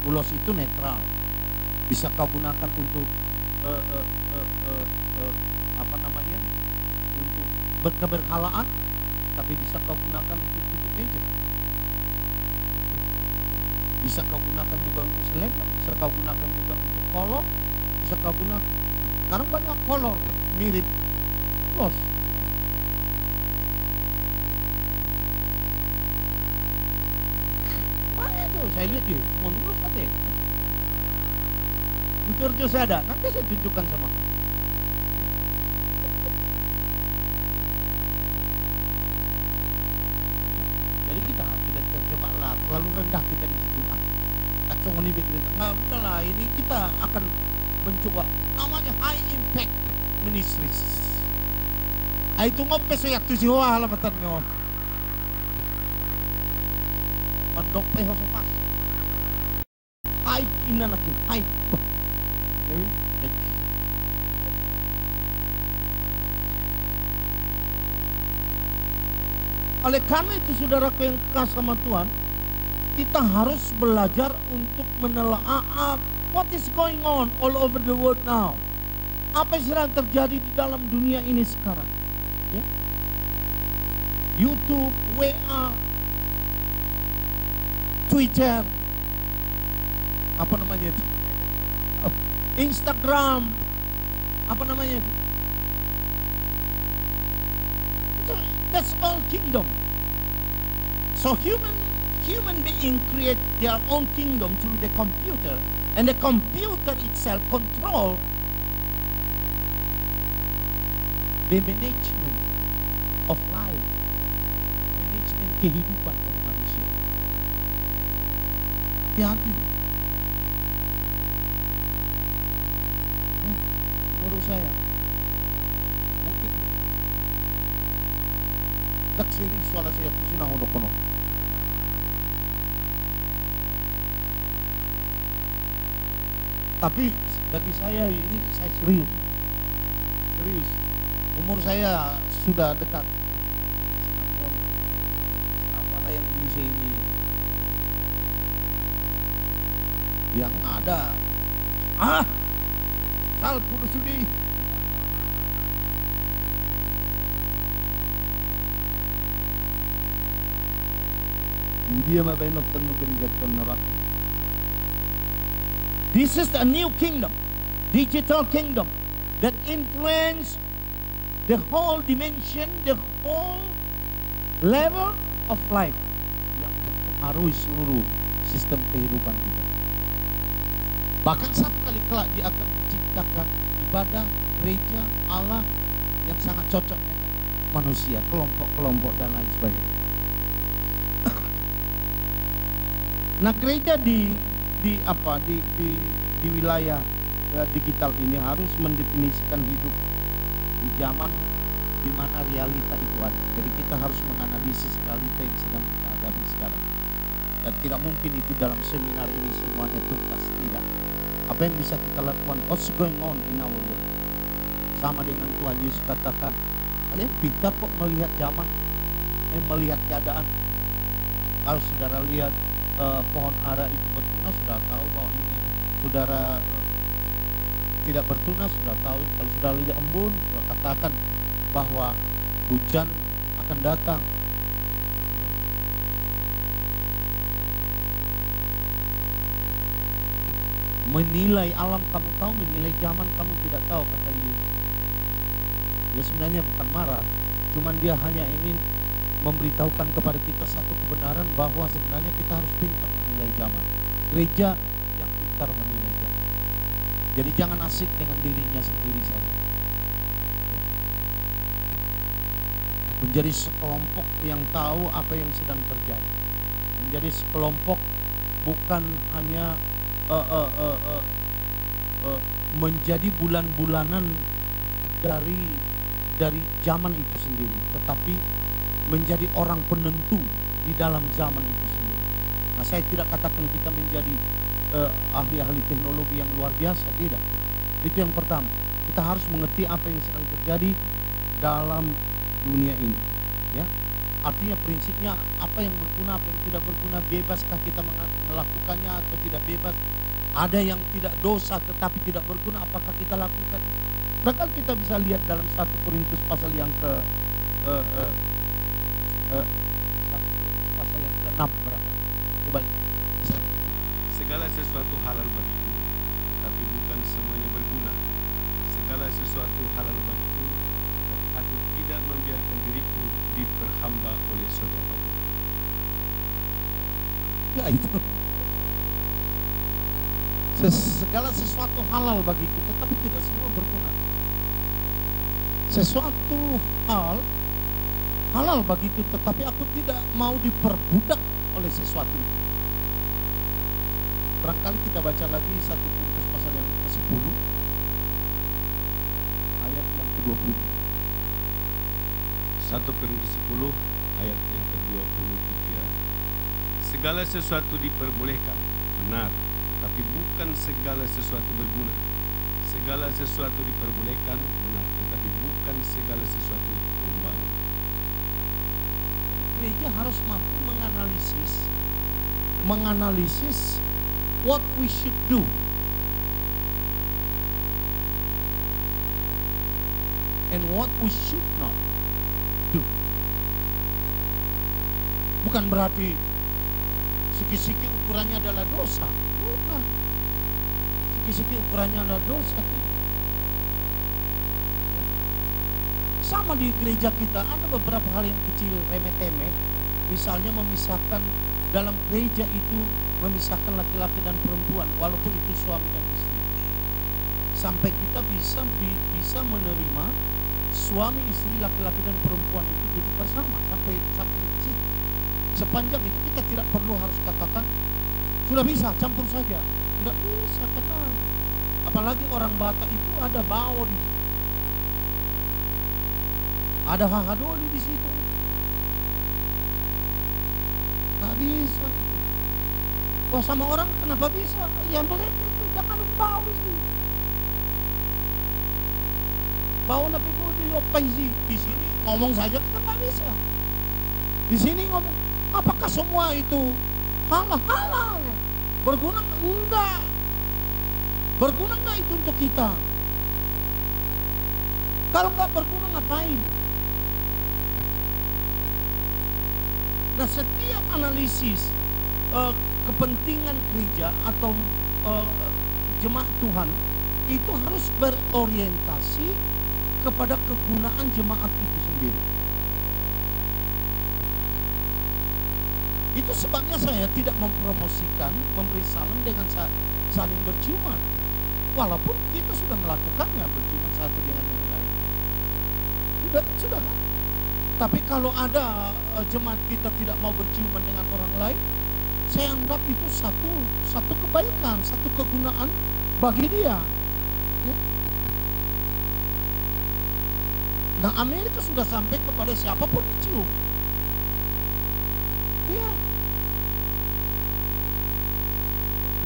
Ulos itu netral. Bisa kau gunakan untuk untuk keberhalaan, tapi bisa kau gunakan untuk tutup meja. Bisa kau gunakan juga untuk selendang, bisa kau gunakan juga untuk kolor, bisa kau gunakan. Sekarang banyak kolor mirip ulos. Mana itu? Saya lihat dia, semua ulos ada. Bucurjo saya ada, nanti saya tunjukkan sama. Jadi kita tidak terjebaklah, terlalu rendah kita di situ. Kacau ini kita, nggak udahlah, ini kita akan mencoba namanya high impact ministries. Itu ngope so yak tusi hoa lah matan nyo. Mandok pe ho pas. High inanakin, high. Oleh karena itu, saudaraku yang kasih sama Tuhan, kita harus belajar untuk menelaah what is going on all over the world now. Apa yang sedang terjadi di dalam dunia ini sekarang? Ya? YouTube, WA, Twitter, apa namanya itu? Instagram, apa namanya itu? That's all kingdom. So human being create their own kingdom through the computer, and the computer itself control the management of life, management kehidupan dari manusia. Hati-hati. Menurut saya mungkin tak serius soal saya tu sina hono kono. Tapi bagi saya ini saya serius. Umur saya sudah dekat. Siapa yang di sini? Yang ada. Sal Purusudi. Dia mabenotkan mengerigatkan neraka. This is a new kingdom, digital kingdom that influence the whole dimension, the whole level of life yang mempengaruhi seluruh sistem kehidupan kita. Bahkan satu kali kelak dia akan menciptakan ibadah gereja Allah yang sangat cocok dengan manusia, kelompok-kelompok dan lain sebagainya. Nah, gereja di wilayah digital ini harus mendefinisikan hidup di zaman di mana realita itu ada. Jadi kita harus menganalisis realita yang sedang kita hadapi sekarang. Dan tidak mungkin itu dalam seminar ini semuanya tuntas, tidak. Apa yang bisa kita lakukan? What's going on in our world? Sama dengan Tuhan Yesus katakan, kalian pintar kok melihat zaman, melihat keadaan. Kalau saudara lihat pohon ara itu bertunas, sudah tahu bahwa ini saudara tidak bertunas, sudah tahu. Kalau sudah lihat embun, sudah katakan bahwa hujan akan datang. Menilai alam kamu tahu, menilai zaman kamu tidak tahu, kata Yesus. Dia sebenarnya bukan marah, cuman dia hanya ingin memberitahukan kepada kita satu kebenaran bahwa sebenarnya kita harus pintar menilai zaman. Gereja yang pintar menilai zaman. Jadi jangan asik dengan dirinya sendiri saja. Menjadi sekelompok yang tahu apa yang sedang terjadi. Menjadi sekelompok bukan hanya menjadi bulan-bulanan dari zaman itu sendiri, tetapi menjadi orang penentu di dalam zaman itu sendiri. Nah, saya tidak katakan kita menjadi ahli-ahli teknologi yang luar biasa, tidak. Itu yang pertama. Kita harus mengerti apa yang sedang terjadi dalam dunia ini, ya. Artinya prinsipnya apa yang berguna, apa yang tidak berguna, bebaskah kita melakukannya atau tidak bebas? Ada yang tidak dosa tetapi tidak berguna, apakah kita lakukan? Bahkan kita bisa lihat dalam 1 Korintus pasal yang pasal yang ke-6 barangkali. Coba. Segala sesuatu halal bagiku, tapi bukan semuanya berguna. Segala sesuatu halal bagiku, tapi aku tidak membiarkan diriku diperhamba oleh suatu apapun. Ya itu. Segala sesuatu halal bagiku, tetapi tidak semua berguna. Sesuatu halal bagiku, tetapi aku tidak mau diperbudak oleh sesuatu itu. Barangkali kita baca lagi 1 Korintus pasal yang ke-10 ayat yang ke-23. 1 Korintus 10 ayat yang ke-23. Segala sesuatu diperbolehkan, benar, tetapi bukan segala sesuatu berguna. Segala sesuatu diperbolehkan, benar, tetapi bukan segala sesuatu membangun. Gereja harus mampu menganalisis what we should do. And what we should not do. Bukan berarti siki-siki ukurannya adalah dosa. Bukan. Siki-siki ukurannya adalah dosa. Sama di gereja kita ada beberapa hal yang kecil, remeh-temeh. Misalnya memisahkan dalam gereja itu, memisahkan laki-laki dan perempuan walaupun itu suami dan istri. Sampai kita bisa menerima suami, istri, laki-laki dan perempuan itu duduk bersama sampai di situ. Sepanjang itu kita tidak perlu harus katakan sudah bisa campur saja. Tidak bisa, tenang. Apalagi orang Batak itu ada bau di situ. Ada hahadoli di situ. Nggak bisa. Wah, sama orang kenapa bisa? Ya mereka itu jangan bau sih. Bau na people di opay sih. Di sini ngomong saja kita nggak bisa. Di sini ngomong, apakah semua itu halal? Berguna enggak? Berguna enggak itu untuk kita? Kalau enggak berguna ngapain? Nah, setiap analisis kepentingan gereja atau jemaat Tuhan itu harus berorientasi kepada kegunaan jemaat itu sendiri. Itu sebabnya saya tidak mempromosikan memberi salam dengan saling berciuman, walaupun kita sudah melakukannya, berciuman satu dengan yang lain. Sudah kan? Tapi kalau ada jemaat kita tidak mau berciuman dengan orang lain, saya anggap itu satu kebaikan, satu kegunaan bagi dia. Ya. Nah, Amerika sudah sampai kepada siapapun dicium. Iya.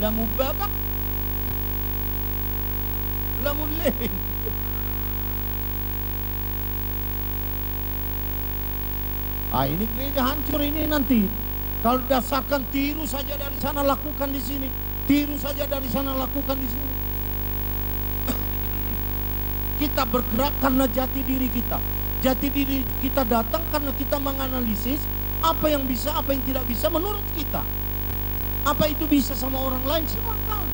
Lamun babak, lamun leleng. Ini gereja hancur ini nanti. Kalau dasarkan tiru saja dari sana lakukan di sini, tiru saja dari sana lakukan di sini. Kita bergerak karena jati diri kita. Jati diri kita datang karena kita menganalisis apa yang bisa, apa yang tidak bisa menurut kita. Apa itu bisa sama orang lain, silakan.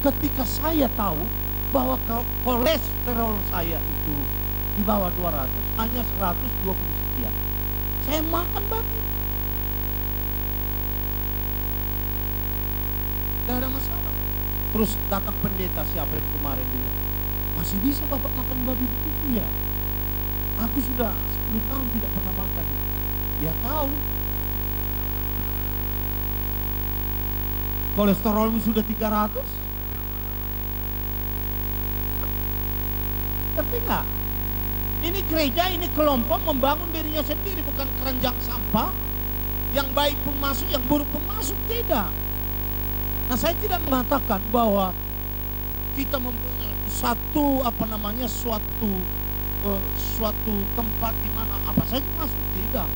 Ketika saya tahu bahwa kolesterol saya itu di bawah 200, hanya 120 sekian, saya makan babi. Gak ada masalah. Terus datang pendeta siapa yang kemarin bilang, masih bisa bapak makan babi begitu ya? Aku sudah 10 tahun tidak pernah makan. Ya tahu. Kolesterolmu sudah 300. Ngerti nggak? Ini gereja, ini kelompok membangun dirinya sendiri, bukan keranjang sampah. Yang baik pun masuk, yang buruk pun masuk, tidak. Nah, saya tidak mengatakan bahwa kita suatu tempat di mana apa saja masuk, tidak.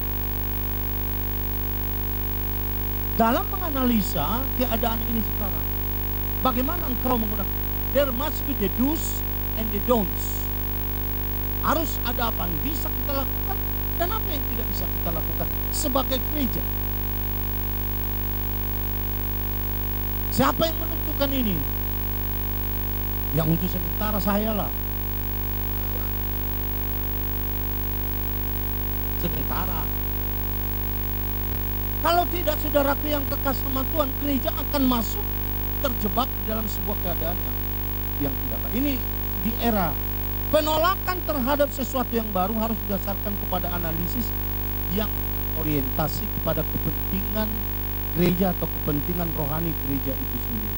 Dalam menganalisa keadaan ini sekarang, bagaimana engkau menggunakan? There must be the do's and the don'ts. Harus ada apa yang bisa kita lakukan dan apa yang tidak bisa kita lakukan sebagai gereja. Siapa yang menentukan ini? Yang untuk sementara saya lah. Sementara. Kalau tidak, saudaraku yang kekasih sama Tuhan, gereja akan masuk terjebak dalam sebuah keadaan yang tidak baik. Ini di era penolakan terhadap sesuatu yang baru harus didasarkan kepada analisis yang orientasi kepada kepentingan gereja atau kepentingan rohani gereja itu sendiri.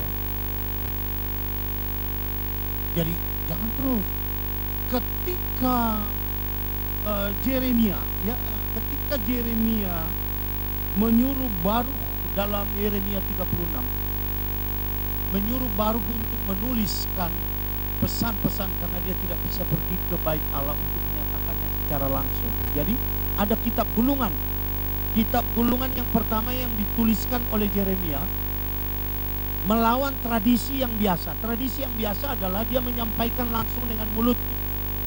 Ya. Jadi jangan terus. Ketika ketika Yeremia menyuruh Baruk dalam Yeremia 36, menyuruh Baruk untuk menuliskan pesan-pesan karena dia tidak bisa pergi ke bait Allah untuk menyatakannya secara langsung. Jadi ada kitab gulungan. Kitab gulungan yang pertama yang dituliskan oleh Yeremia melawan tradisi yang biasa. Tradisi yang biasa adalah dia menyampaikan langsung dengan mulutnya.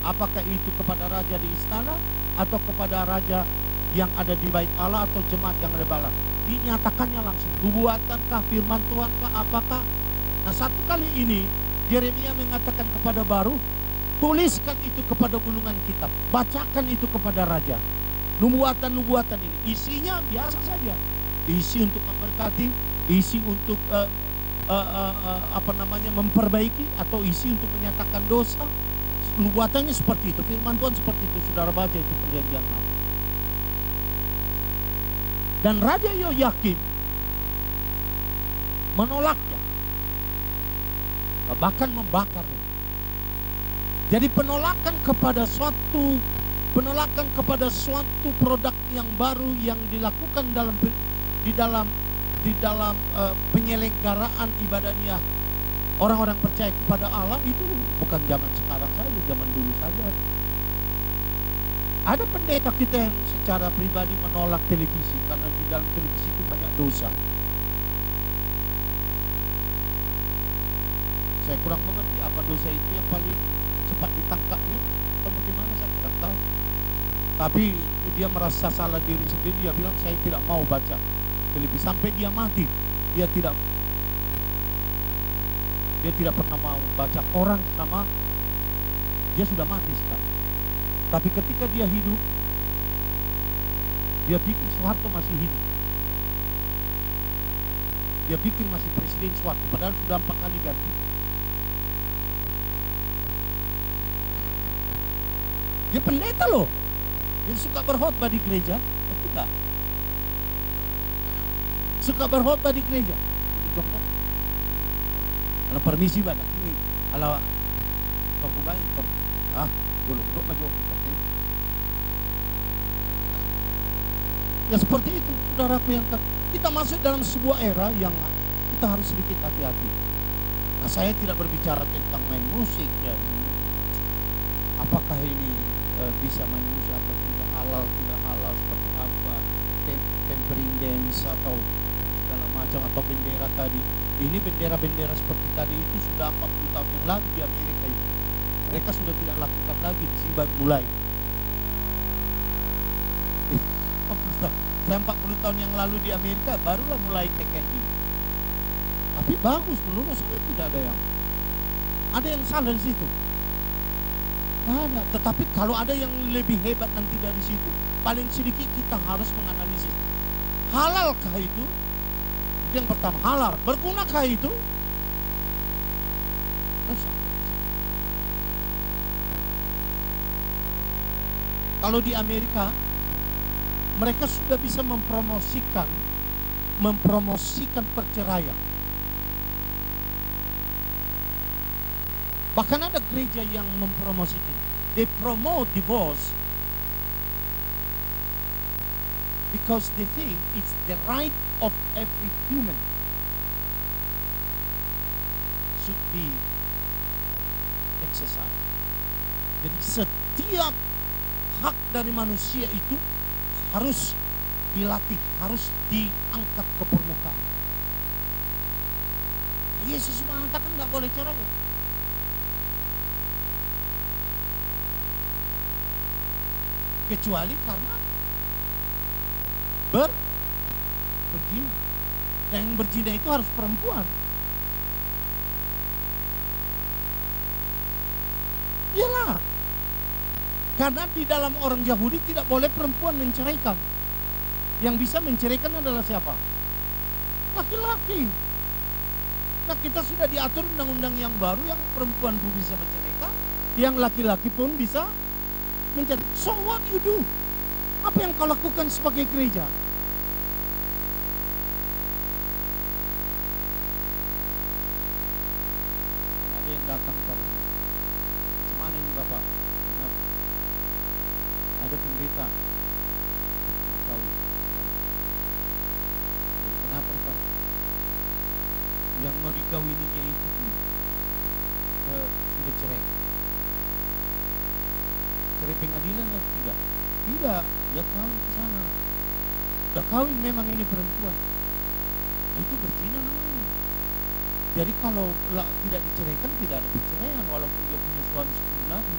Apakah itu kepada raja di istana atau kepada raja yang ada di bait Allah atau jemaat yang ada bala. Dinyatakannya langsung. Nubuatankah, firman Tuhankah, apakah? Nah, satu kali ini Yeremia mengatakan kepada Baruk, tuliskan itu kepada gulungan kitab, bacakan itu kepada raja. Nubuatan-nubuatan ini isinya biasa saja, isi untuk memberkati, isi untuk memperbaiki, atau isi untuk menyatakan dosa. Nubuatannya seperti itu, firman Tuhan seperti itu. Saudara baca itu perjanjian lama. Dan Raja Yoyakim menolaknya, bahkan membakarnya. Jadi penolakan kepada suatu produk yang baru yang dilakukan di dalam di dalam penyelenggaraan ibadahnya orang-orang percaya kepada Allah itu bukan zaman sekarang saja, zaman dulu saja. Ada pendeta kita yang secara pribadi menolak televisi karena di dalam televisi itu banyak dosa. Saya kurang mengerti apa dosa itu yang paling cepat ditangkapnya atau bagaimana, saya kurang tahu. Tapi dia merasa salah diri sendiri, dia bilang saya tidak mau baca televisi sampai dia mati. Dia tidak pernah mau baca koran sama dia sudah mati sekarang. Tapi ketika dia hidup, dia pikir Soeharto masih hidup. Dia pikir masih Presiden Soeharto, padahal sudah 4 kali ganti. Dia pendeta loh, dia suka berkhotbah di gereja, tidak? Suka berkhotbah di gereja. Kalau permisi banyak ini, kalau kebukaan itu, gulung untuk maju. Ya seperti itu, saudaraku yang kita masuk dalam sebuah era yang kita harus sedikit hati-hati. Nah, saya tidak berbicara tentang main musik ya. Apakah ini bisa main musik atau tidak, halal seperti apa, tempering dance atau segala macam, atau bendera tadi. Ini bendera-bendera seperti tadi itu sudah 40 tahun yang lalu di Amerika itu. Mereka sudah tidak lakukan lagi, di sini baru mulai. Saya 40 tahun yang lalu di Amerika barulah mulai kayak gini. Tapi bagus, menurut saya tidak ada yang salah di situ. Ada, tetapi kalau ada yang lebih hebat nanti dari situ, paling sedikit kita harus menganalisis. Halalkah itu? Itu yang pertama, halal. Bergunakah itu? Kalau di Amerika, mereka sudah bisa mempromosikan perceraian. Bahkan ada gereja yang mempromosikan. They promote divorce because they think it's the right of every human should be exercised. Jadi setiap hak dari manusia itu harus dilatih, harus diangkat ke permukaan. Yesus mengatakan nggak boleh cerai. Kecuali karena berzina. Dan yang berzina itu harus perempuan. Iyalah. Karena di dalam orang Yahudi tidak boleh perempuan menceraikan. Yang bisa menceraikan adalah siapa? Laki-laki. Nah, kita sudah diatur undang-undang yang baru yang perempuan pun bisa menceraikan, yang laki-laki pun bisa mencerai. So what you do? Apa yang kau lakukan sebagai gereja? Ada yang datang pada saya. Gimana ini Bapak? Ada pendeta atau kenapa Pak? Yang mau dikawininya itu sudah cerai. Cerai pengadilan atau tidak? Tidak, dia kawin ke sana. Sudah kawin memang ini perempuan. Itu berzina namanya. Jadi kalau tidak diceraikan tidak ada perceraian walaupun dia punya suami 10 lagi.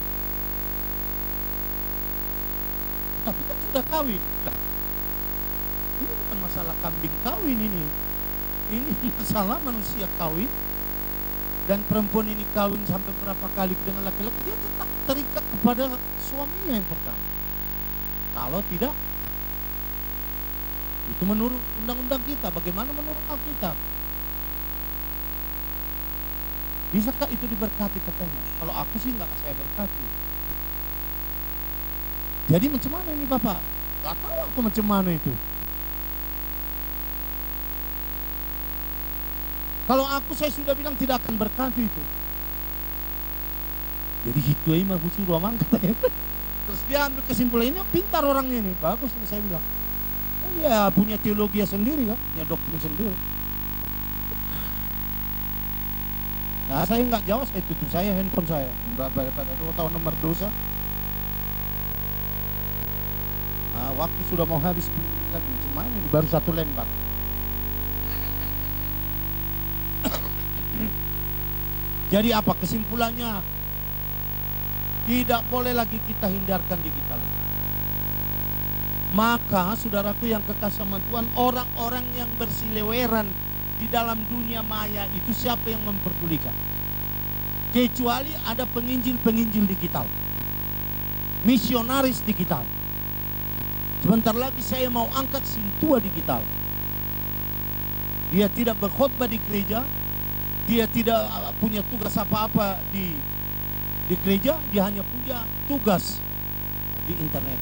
Tapi kan sudah kawin. Nah, ini bukan masalah kambing kawin ini. Ini masalah manusia kawin. Dan perempuan ini kawin sampai berapa kali dengan laki-laki, dia tetap terikat kepada suaminya yang pertama. Kalau tidak, itu menurut undang-undang kita. Bagaimana menurut Alkitab? Bisakah itu diberkati katanya? Kalau aku sih enggak, saya berkati. Jadi macam mana ini Bapak? Gak tahu aku macam mana itu. Kalau aku, saya sudah bilang tidak akan berkati itu. Jadi itu mah khusus ruang katanya. Terus dia ambil kesimpulannya, pintar orangnya ini. Bagus saya bilang. Ya punya teologi sendiri kan, punya doktrin sendiri. Nah saya nggak jawab, saya tutup saya handphone saya. Pada 2 tahun nomor dosa. Nah, waktu sudah mau habis 10 menit lagi, cuma ini baru 1 lembar. Jadi apa kesimpulannya? Tidak boleh lagi kita hindarkan digital. Maka saudaraku yang kekasih sama Tuhan, orang-orang yang bersiliweran di dalam dunia maya itu siapa yang memperdulikan? Kecuali ada penginjil-penginjil digital, misionaris digital. Sebentar lagi saya mau angkat si tua digital. Dia tidak berkhotbah di gereja, dia tidak punya tugas apa-apa di gereja, dia hanya punya tugas di internet.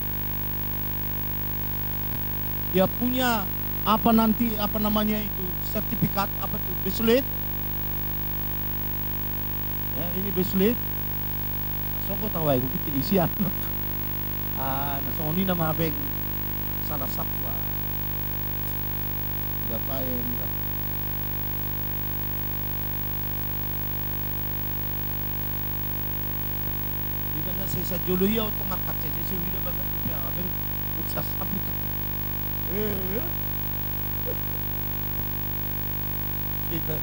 Dia punya apa namanya itu, sertifikat apa itu, beslet. Ya, ini beslet. Songko tahu aku kita isian. Nasoni nama beng salah sakwa. Enggak payah ini lah. Di mana saya sajulu ya untuk markat saya sudah bagai rupiah beng sukses sampai. Kita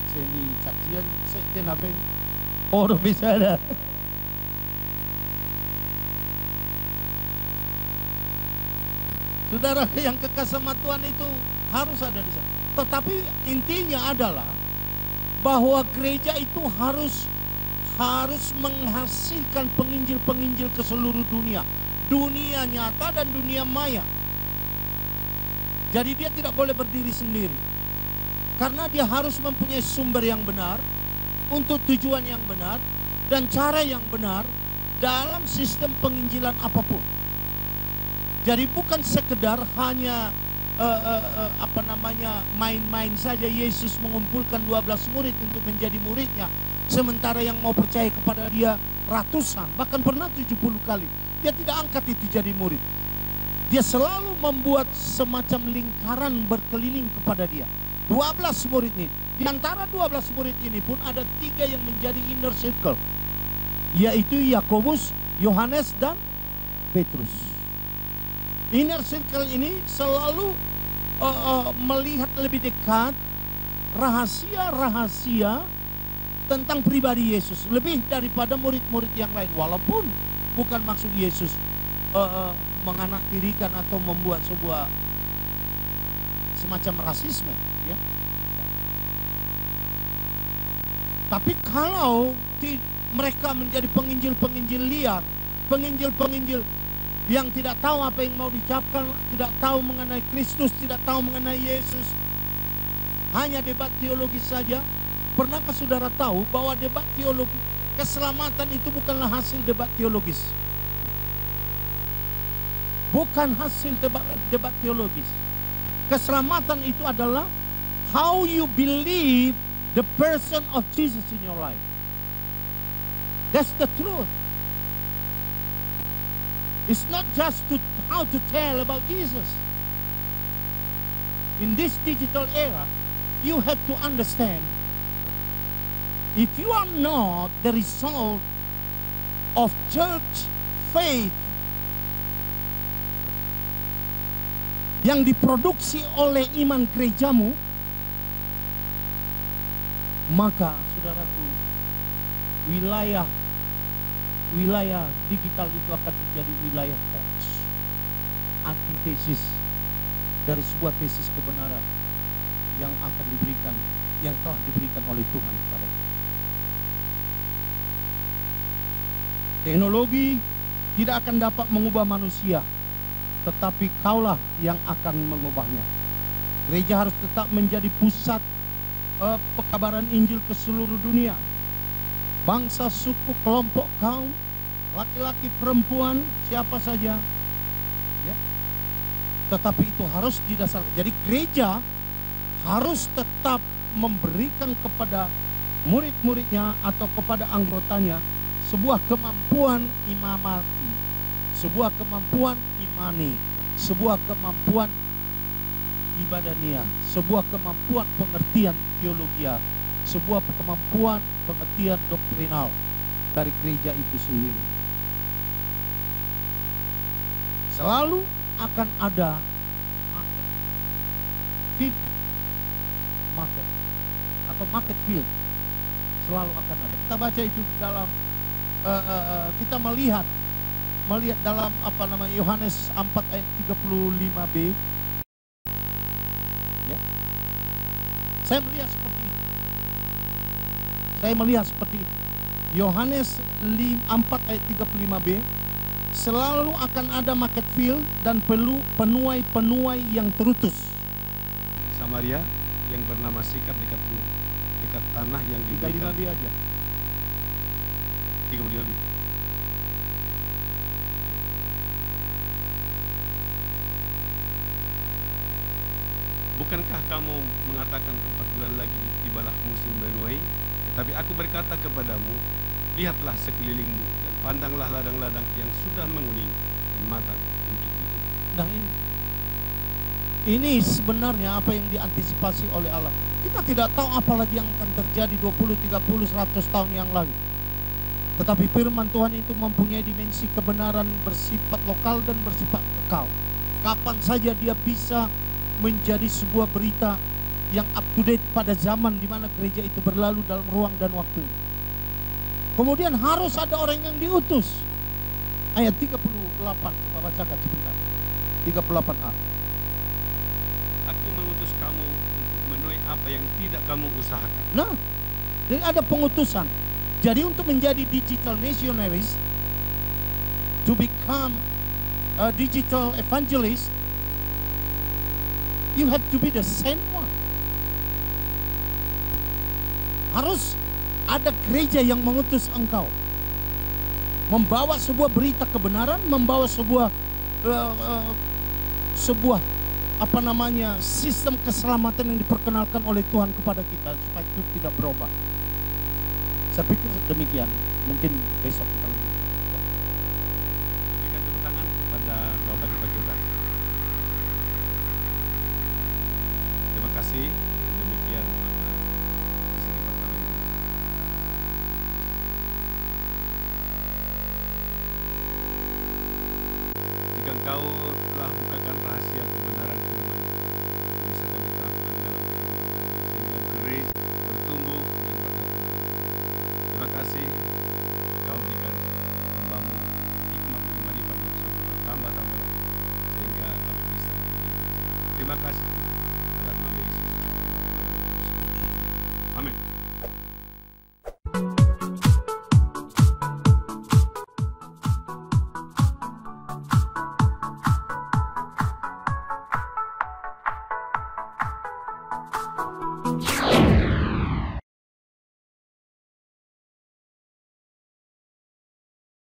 seni saksian saya naben orang bisa ada. Saudara yang kekasih sama Tuhan itu harus ada di sana. Tetapi intinya adalah bahwa gereja itu harus menghasilkan penginjil-penginjil ke seluruh dunia. Dunia nyata dan dunia maya. Jadi dia tidak boleh berdiri sendiri. Karena dia harus mempunyai sumber yang benar, untuk tujuan yang benar, dan cara yang benar dalam sistem penginjilan apapun. Jadi bukan sekedar hanya main-main saja Yesus mengumpulkan 12 murid untuk menjadi muridnya. Sementara yang mau percaya kepada dia ratusan, bahkan pernah 70 kali. Dia tidak angkat itu jadi murid. Dia selalu membuat semacam lingkaran berkeliling kepada dia. 12 murid ini. Di antara 12 murid ini pun ada 3 yang menjadi inner circle. Yaitu Yakobus, Yohanes, dan Petrus. Inner circle ini selalu melihat lebih dekat rahasia-rahasia tentang pribadi Yesus lebih daripada murid-murid yang lain, walaupun bukan maksud Yesus menganaktirikan atau membuat sebuah semacam rasisme, ya. Tapi kalau mereka menjadi penginjil-penginjil liar, penginjil-penginjil yang tidak tahu apa yang mau diucapkan, tidak tahu mengenai Kristus, tidak tahu mengenai Yesus, hanya debat teologis saja. Pernahkah saudara tahu bahwa debat teologi, keselamatan itu bukanlah hasil debat teologis? Bukan hasil debat teologis. Keselamatan itu adalah how you believe the person of Jesus in your life. That's the truth. It's not just how to tell about Jesus. In this digital era, you have to understand, if you are not the result of church faith yang diproduksi oleh iman gerejamu, maka saudaraku, wilayah digital itu akan menjadi wilayah hoax, antitesis dari sebuah tesis kebenaran yang akan diberikan, yang telah diberikan oleh Tuhan kepada kita. Teknologi tidak akan dapat mengubah manusia, tetapi kaulah yang akan mengubahnya. Gereja harus tetap menjadi pusat pekabaran Injil ke seluruh dunia. Bangsa, suku, kelompok, kaum, laki-laki, perempuan, siapa saja, ya. Tetapi itu harus didasarkan. Jadi gereja harus tetap memberikan kepada murid-muridnya atau kepada anggotanya sebuah kemampuan imamati. sebuah kemampuan imani, sebuah kemampuan ibadania, sebuah kemampuan pengertian teologia, sebuah kemampuan pengertian doktrinal dari gereja itu sendiri. Selalu akan ada market, field market atau market field, selalu akan ada. Kita baca itu dalam kita melihat dalam Yohanes 4 ayat 35b. Ya. Saya melihat seperti itu. Yohanes 4 ayat 35b, selalu akan ada market field dan penuai yang terutus. Samaria yang bernama Sikar dekat tanah yang diberikan. 35b aja. 35b. Bukankah kamu mengatakan 4 bulan lagi tibalah musim menuai? Tetapi aku berkata kepadamu, lihatlah sekelilingmu dan pandanglah ladang-ladang yang sudah menguning dan matang untuk itu. Nah ini sebenarnya apa yang diantisipasi oleh Allah. Kita tidak tahu apa lagi yang akan terjadi 20, 30, 100 tahun yang lalu. Tetapi firman Tuhan itu mempunyai dimensi kebenaran bersifat lokal dan bersifat kekal. Kapan saja dia bisa menjadi sebuah berita yang up to date pada zaman di mana gereja itu berlalu dalam ruang dan waktu. Kemudian harus ada orang yang diutus. Ayat 38, coba bacakan sebentar. 38a. Aku mengutus kamu untuk menuai apa yang tidak kamu usahakan. Nah, jadi ada pengutusan. Jadi untuk menjadi digital missionaries, to become a digital evangelist, you have to be the same one. Harus ada gereja yang mengutus engkau, membawa sebuah berita kebenaran, membawa sebuah sistem keselamatan yang diperkenalkan oleh Tuhan kepada kita supaya itu tidak berubah. Saya pikir demikian. Mungkin besok kita lanjut. Berikan tepuk tangan kepada Bapak kita. Terima kasih. Demikian maka sesi pertama ini. Jika engkau telah bukakan rahasia kebenaran firman, bisa kami terapkan dalam kehidupan kami sehingga gereja bertumbuh dan berakar. Terima kasih kau berikan hambamu hikmat dan marifat yang selalu bertambah-tambah lagi sehingga kami bisa menjadi. Terima kasih dalam nama Yesus. Amin.